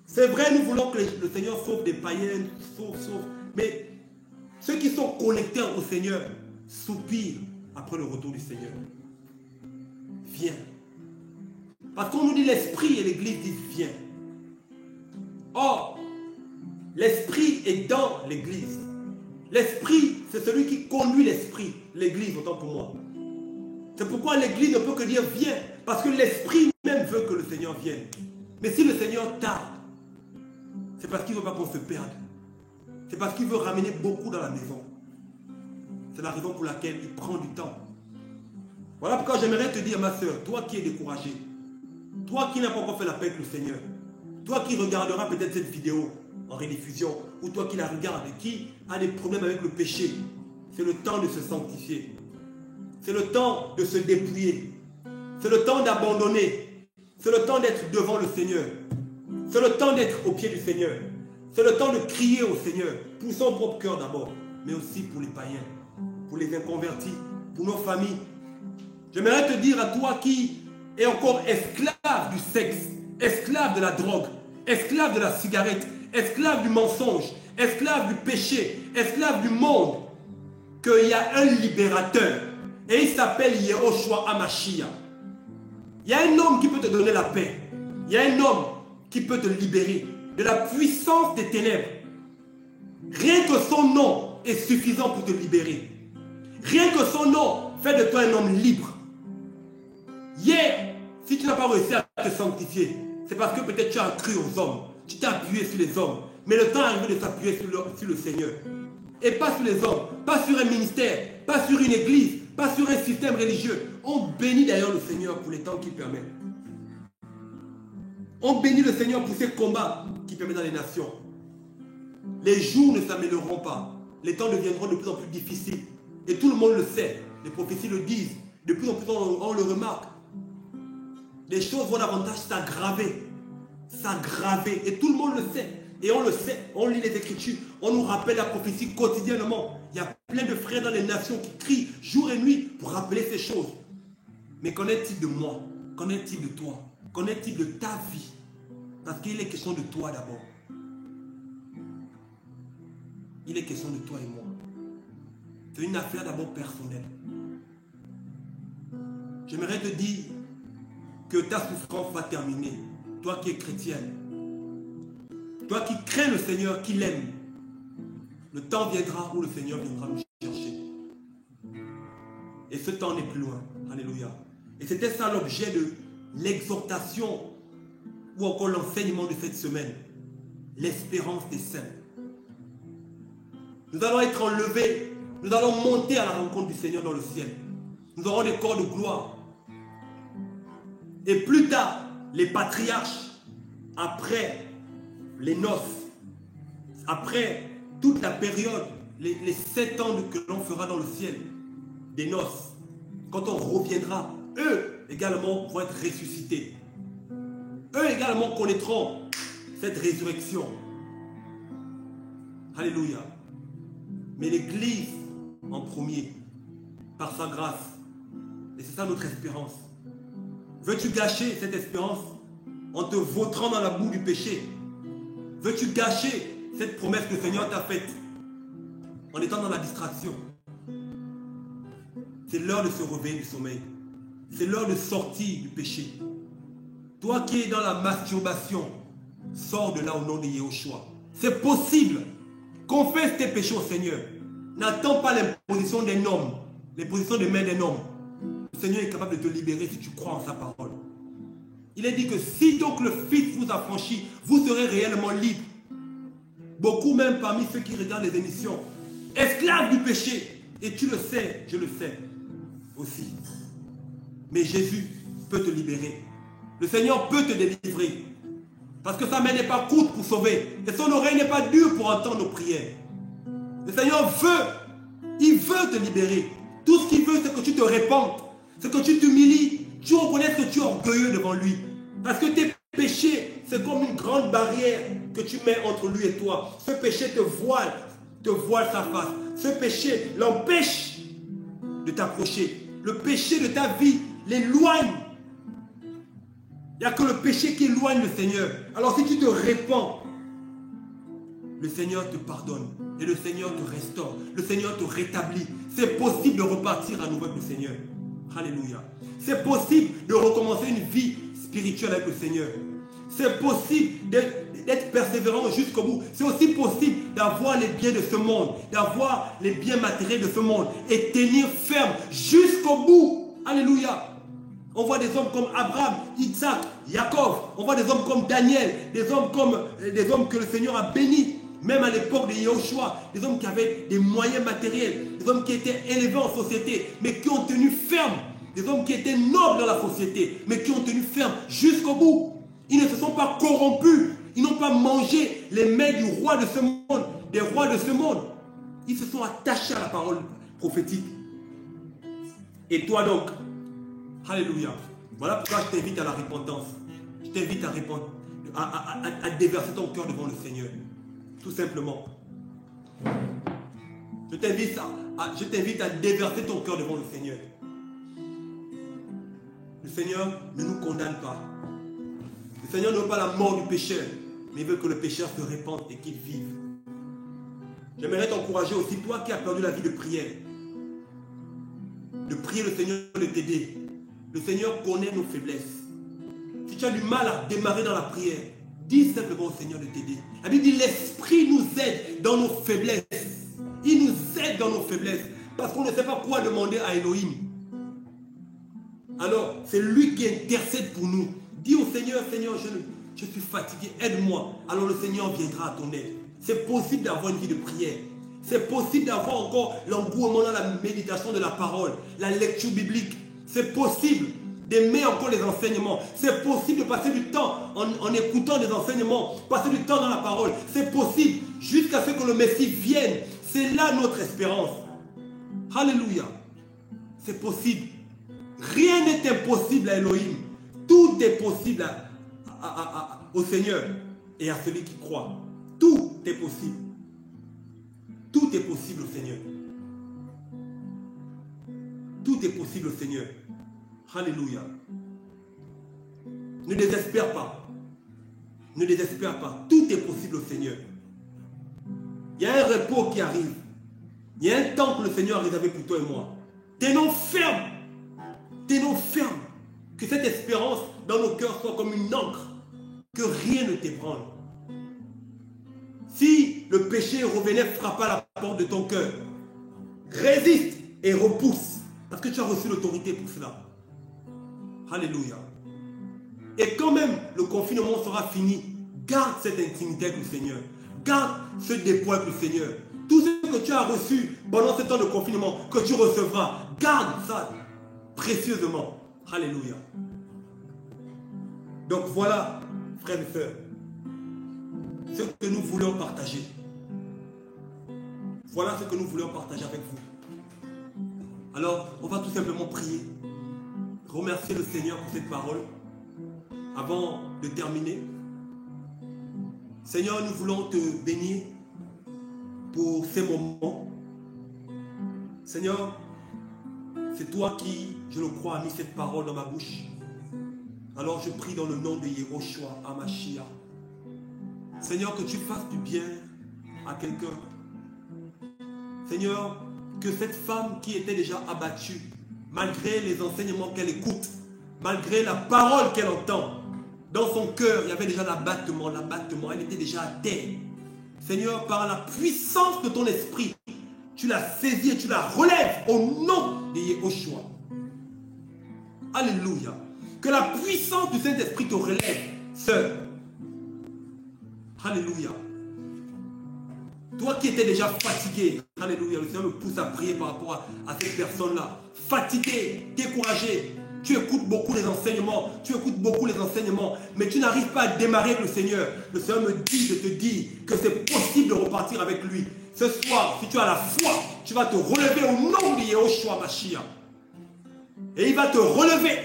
C'est vrai, nous voulons que le Seigneur sauve des païens, sauve. Mais ceux qui sont connectés au Seigneur soupirent après le retour du Seigneur. Viens. Parce qu'on nous dit l'Esprit et l'Église disent viens. Or, l'Esprit est dans l'Église. L'Esprit, c'est celui qui conduit l'Esprit. L'Église, autant pour moi. C'est pourquoi l'Église ne peut que dire viens. Parce que l'Esprit même veut que le Seigneur vienne. Mais si le Seigneur tarde, c'est parce qu'il ne veut pas qu'on se perde. C'est parce qu'il veut ramener beaucoup dans la maison. C'est la raison pour laquelle il prend du temps. Voilà pourquoi j'aimerais te dire, ma soeur, toi qui es découragé, toi qui n'as pas encore fait la paix avec le Seigneur, toi qui regarderas peut-être cette vidéo en rediffusion, ou toi qui la regardes et qui a des problèmes avec le péché, c'est le temps de se sanctifier. C'est le temps de se dépouiller. C'est le temps d'abandonner. C'est le temps d'être devant le Seigneur. C'est le temps d'être au pied du Seigneur. C'est le temps de crier au Seigneur, pour son propre cœur d'abord, mais aussi pour les païens, pour les inconvertis, pour nos familles. J'aimerais te dire à toi qui es encore esclave du sexe, esclave de la drogue, esclave de la cigarette, esclave du mensonge, esclave du péché, esclave du monde, qu'il y a un libérateur et il s'appelle Yehoshua Hamashiach. Il y a un homme qui peut te donner la paix. Il y a un homme qui peut te libérer de la puissance des ténèbres. Rien que son nom est suffisant pour te libérer. Rien que son nom fait de toi un homme libre. Hier, si tu n'as pas réussi à te sanctifier, c'est parce que peut-être tu as cru aux hommes. Tu t'es appuyé sur les hommes. Mais le temps est arrivé de s'appuyer sur le Seigneur. Et pas sur les hommes, pas sur un ministère, pas sur une église, pas sur un système religieux. On bénit d'ailleurs le Seigneur pour les temps qu'il permet. On bénit le Seigneur pour ces combats qu'il permet dans les nations. Les jours ne s'amélioreront pas. Les temps deviendront de plus en plus difficiles. Et tout le monde le sait. Les prophéties le disent. De plus en plus on le remarque. Les choses vont davantage s'aggraver. S'aggraver. Et tout le monde le sait. Et on le sait. On lit les Écritures. On nous rappelle la prophétie quotidiennement. Il y a plein de frères dans les nations qui crient jour et nuit pour rappeler ces choses. Mais qu'en est-il de moi? Qu'en est-il de toi? Qu'en est-il de ta vie? Parce qu'il est question de toi d'abord. Il est question de toi et moi. C'est une affaire d'abord personnelle. J'aimerais te dire que ta souffrance va terminer. Toi qui es chrétienne. Toi qui crains le Seigneur, qui l'aime. Le temps viendra où le Seigneur viendra nous chercher. Et ce temps n'est plus loin. Alléluia. Et c'était ça l'objet de l'exhortation ou encore l'enseignement de cette semaine, l'espérance des saints. Nous allons être enlevés, nous allons monter à la rencontre du Seigneur dans le ciel. Nous aurons des corps de gloire. Et plus tard, les patriarches, après les noces, après toute la période, les 7 ans que l'on fera dans le ciel, des noces, quand on reviendra, eux également vont être ressuscités. Eux également connaîtront cette résurrection. Alléluia. Mais l'Église en premier, par sa grâce. Et c'est ça notre espérance. Veux-tu gâcher cette espérance en te vautrant dans la boue du péché? Veux-tu gâcher cette promesse que le Seigneur t'a faite en étant dans la distraction? C'est l'heure de se réveiller du sommeil. C'est l'heure de sortir du péché. Toi qui es dans la masturbation, sors de là au nom de Yahushua. C'est possible. Confesse tes péchés au Seigneur. N'attends pas l'imposition d'un homme, l'imposition des mains d'un homme. Le Seigneur est capable de te libérer si tu crois en sa parole. Il est dit que si donc le Fils vous affranchit, vous serez réellement libre. Beaucoup même parmi ceux qui regardent les émissions, esclaves du péché. Et tu le sais, je le sais aussi. Mais Jésus peut te libérer. Le Seigneur peut te délivrer. Parce que sa main n'est pas courte pour sauver. Et son oreille n'est pas dure pour entendre nos prières. Le Seigneur veut. Il veut te libérer. Tout ce qu'il veut, c'est que tu te répandes. C'est que tu t'humilies. Tu reconnaisses que tu es orgueilleux devant lui. Parce que tes péchés, c'est comme une grande barrière que tu mets entre lui et toi. Ce péché te voile sa face. Ce péché l'empêche de t'approcher. Le péché de ta vie l'éloigne. Il n'y a que le péché qui éloigne le Seigneur. Alors si tu te répands, le Seigneur te pardonne. Et le Seigneur te restaure. Le Seigneur te rétablit. C'est possible de repartir à nouveau avec le Seigneur. Alléluia. C'est possible de recommencer une vie spirituelle avec le Seigneur. C'est possible d'être persévérant jusqu'au bout. C'est aussi possible d'avoir les biens de ce monde, d'avoir les biens matériels de ce monde et tenir ferme jusqu'au bout. Alléluia. On voit des hommes comme Abraham, Isaac, Jacob. On voit des hommes comme Daniel, des hommes que le Seigneur a bénis. Même à l'époque de Yahushua, des hommes qui avaient des moyens matériels, des hommes qui étaient élevés en société, mais qui ont tenu ferme. Des hommes qui étaient nobles dans la société, mais qui ont tenu ferme jusqu'au bout. Ils ne se sont pas corrompus. Ils n'ont pas mangé les mains du roi de ce monde, des rois de ce monde. Ils se sont attachés à la parole prophétique. Et toi donc, alléluia. Voilà pourquoi je t'invite à la repentance. Je t'invite à déverser ton cœur devant le Seigneur. Tout simplement. Je t'invite à déverser ton cœur devant le Seigneur. Le Seigneur ne nous condamne pas. Le Seigneur ne veut pas la mort du pécheur, mais il veut que le pécheur se répande et qu'il vive. J'aimerais t'encourager aussi, toi qui as perdu la vie de prière, de prier le Seigneur de t'aider. Le Seigneur connaît nos faiblesses. Si tu as du mal à démarrer dans la prière, dis simplement au Seigneur de t'aider. La Bible dit, l'Esprit nous aide dans nos faiblesses. Il nous aide dans nos faiblesses. Parce qu'on ne sait pas quoi demander à Elohim. Alors, c'est lui qui intercède pour nous. Dis au Seigneur, Seigneur, je suis fatigué, aide-moi. Alors le Seigneur viendra à ton aide. C'est possible d'avoir une vie de prière. C'est possible d'avoir encore l'engouement dans la méditation de la parole, la lecture biblique. C'est possible d'aimer encore les enseignements. C'est possible de passer du temps en écoutant des enseignements, passer du temps dans la parole. C'est possible jusqu'à ce que le Messie vienne. C'est là notre espérance. Alléluia. C'est possible. Rien n'est impossible à Elohim. Tout est possible au Seigneur et à celui qui croit. Tout est possible. Tout est possible au Seigneur. Tout est possible au Seigneur. Alléluia. Ne désespère pas. Ne désespère pas. Tout est possible au Seigneur. Il y a un repos qui arrive. Il y a un temps que le Seigneur a réservé pour toi et moi. Tenons ferme. Tenons ferme. Que cette espérance dans nos cœurs soit comme une encre. Que rien ne t'ébranle. Si le péché revenait frapper à la porte de ton cœur, résiste et repousse. Parce que tu as reçu l'autorité pour cela. Alléluia. Et quand même le confinement sera fini, garde cette intimité avec le Seigneur. Garde ce dépôt avec le Seigneur. Tout ce que tu as reçu pendant ce temps de confinement, que tu recevras, garde ça précieusement. Alléluia. Donc voilà, frères et sœurs, ce que nous voulons partager. Voilà ce que nous voulons partager avec vous. Alors, on va tout simplement prier. Remercier le Seigneur pour cette parole. Avant de terminer, Seigneur, nous voulons te bénir pour ces moments. Seigneur, c'est toi qui, je le crois, as mis cette parole dans ma bouche. Alors je prie dans le nom de Yehoshua Hamashiach. Seigneur, que tu fasses du bien à quelqu'un. Seigneur, que cette femme qui était déjà abattue, malgré les enseignements qu'elle écoute, malgré la parole qu'elle entend, dans son cœur, il y avait déjà l'abattement, elle était déjà à terre. Seigneur, par la puissance de ton esprit, tu la saisis et tu la relèves au nom de Yehoshua. Alléluia. Que la puissance du Saint-Esprit te relève, sœur. Alléluia. Toi qui étais déjà fatigué, alléluia, le Seigneur me pousse à prier par rapport à cette personne-là. Fatigué, découragé. Tu écoutes beaucoup les enseignements, mais tu n'arrives pas à démarrer avec le Seigneur. Le Seigneur me dit de te dire que c'est possible de repartir avec lui. Ce soir, si tu as la foi, tu vas te relever au nom de Yehoshua Mashiach. Et il va te relever,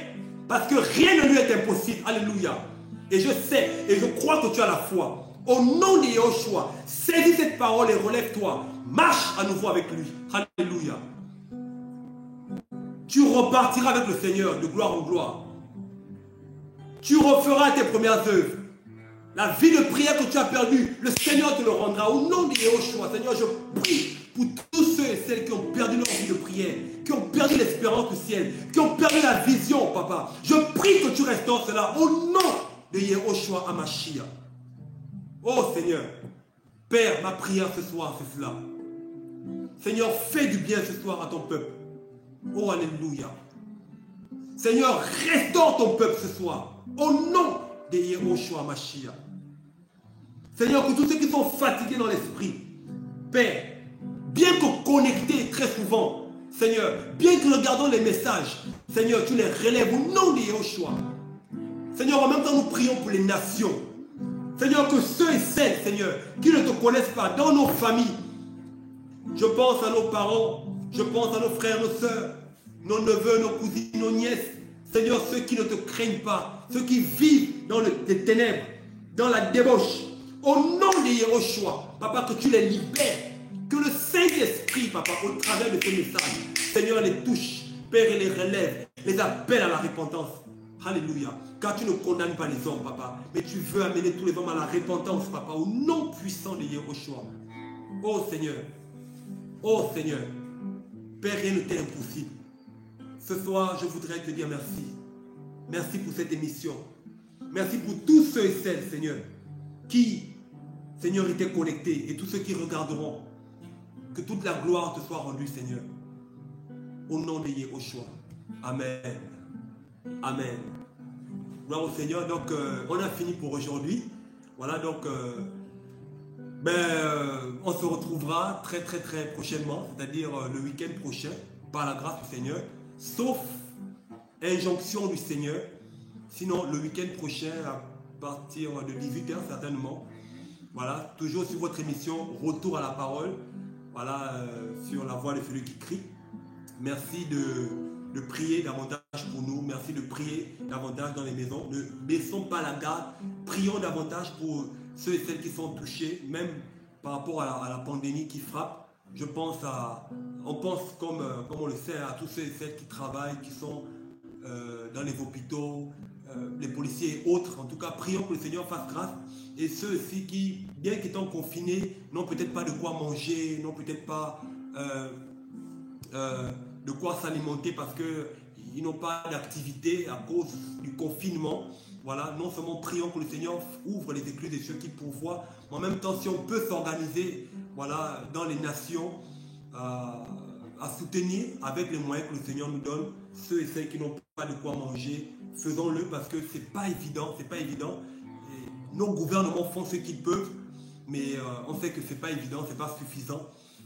parce que rien ne lui est impossible. Alléluia. Et je sais, et je crois que tu as la foi. Au nom de Yehoshua, saisis cette parole et relève-toi. Marche à nouveau avec lui. Alléluia. Tu repartiras avec le Seigneur de gloire en gloire. Tu referas tes premières œuvres. La vie de prière que tu as perdue, le Seigneur te le rendra. Au nom de Yehoshua, Seigneur, je prie pour tous ceux et celles qui ont perdu leur vie de prière, qui ont perdu l'espérance du ciel, qui ont perdu la vision, papa. Je prie que tu restaures cela au nom de Yehoshua Hamashiach. Oh Seigneur, Père, ma prière ce soir, c'est cela. Seigneur, fais du bien ce soir à ton peuple. Oh, alléluia. Seigneur, restaure ton peuple ce soir. Au nom de Yehoshua Mashiach. Seigneur, que tous ceux qui sont fatigués dans l'esprit, Père, bien que connectés très souvent, Seigneur, bien que regardons les messages, Seigneur, tu les relèves au nom de Yehoshua. Seigneur, en même temps, nous prions pour les nations. Seigneur, que ceux et celles, Seigneur, qui ne te connaissent pas, dans nos familles, je pense à nos parents, je pense à nos frères, nos sœurs, nos neveux, nos cousines, nos nièces. Seigneur, ceux qui ne te craignent pas, ceux qui vivent dans les ténèbres, dans la débauche. Au nom de Yehoshua, Papa, que tu les libères. Que le Saint-Esprit, Papa, au travers de tes messages, Seigneur, les touche, Père, et les relève, les appelle à la repentance. Alléluia. Car tu ne condamnes pas les hommes, Papa, mais tu veux amener tous les hommes à la repentance, Papa, au nom puissant de Yehoshua. Oh Seigneur, Père, rien ne t'est impossible. Ce soir, je voudrais te dire merci. Merci pour cette émission. Merci pour tous ceux et celles, Seigneur, qui, Seigneur, étaient connectés et tous ceux qui regarderont. Que toute la gloire te soit rendue, Seigneur. Au nom de Yehoshua. Amen. Amen. Gloire au Seigneur. Donc, on a fini pour aujourd'hui. Voilà, donc, on se retrouvera très prochainement, c'est-à-dire le week-end prochain, par la grâce du Seigneur, sauf injonction du Seigneur. Sinon, le week-end prochain, à partir de 18h certainement, voilà, toujours sur votre émission Retour à la parole, voilà, sur la voix de celui qui crie. Merci de prier davantage pour nous, merci de prier davantage dans les maisons. Ne baissons pas la garde, prions davantage pour ceux et celles qui sont touchés, même par rapport à la pandémie qui frappe. On pense comme on le sait, à tous ceux et celles qui travaillent, qui sont dans les hôpitaux, les policiers et autres. En tout cas, prions que le Seigneur fasse grâce. Et ceux aussi qui, bien qu'étant confinés, n'ont peut-être pas de quoi manger, n'ont peut-être pas de quoi s'alimenter parce qu'ils n'ont pas d'activité à cause du confinement. Voilà, non seulement prions que le Seigneur ouvre les écluses des cieux qui pourvoient, mais en même temps, si on peut s'organiser, voilà, dans les nations, à soutenir avec les moyens que le Seigneur nous donne ceux et celles qui n'ont pas de quoi manger. Faisons-le parce que c'est pas évident, c'est pas évident. Et nos gouvernements font ce qu'ils peuvent, mais on sait que c'est pas évident, c'est pas suffisant.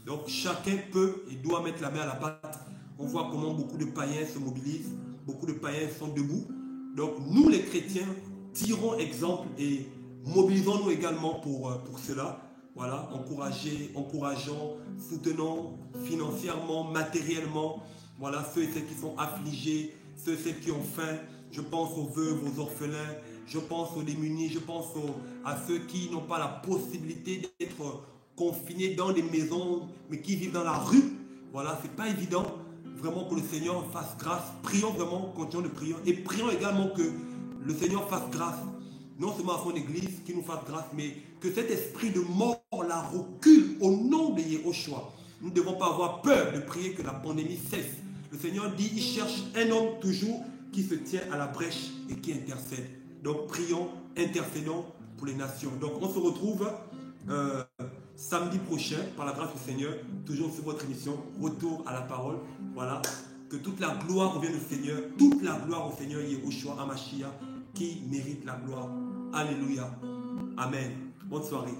Donc chacun peut et doit mettre la main à la pâte. On voit comment beaucoup de païens se mobilisent, beaucoup de païens sont debout. Donc nous les chrétiens, tirons exemple et mobilisons-nous également pour cela. Voilà, encourageons, soutenons financièrement, matériellement, voilà, ceux et celles qui sont affligés, ceux et celles qui ont faim. Je pense aux veuves, aux orphelins, je pense aux démunis, je pense à ceux qui n'ont pas la possibilité d'être confinés dans des maisons, mais qui vivent dans la rue. Voilà, c'est pas évident. Vraiment que le Seigneur fasse grâce. Prions vraiment, continuons de prier. Et prions également que le Seigneur fasse grâce. Non seulement à son église, qui nous fasse grâce, mais que cet esprit de mort la recule au nom de Yehoshua. Nous ne devons pas avoir peur de prier que la pandémie cesse. Le Seigneur dit, il cherche un homme toujours qui se tient à la brèche et qui intercède. Donc prions, intercédons pour les nations. Donc on se retrouve samedi prochain, par la grâce du Seigneur, toujours sur votre émission, Retour à la parole. Voilà, que toute la gloire revienne au Seigneur, toute la gloire au Seigneur Yehoshua Hamashiach, qui mérite la gloire. Alléluia. Amen. Bonne soirée.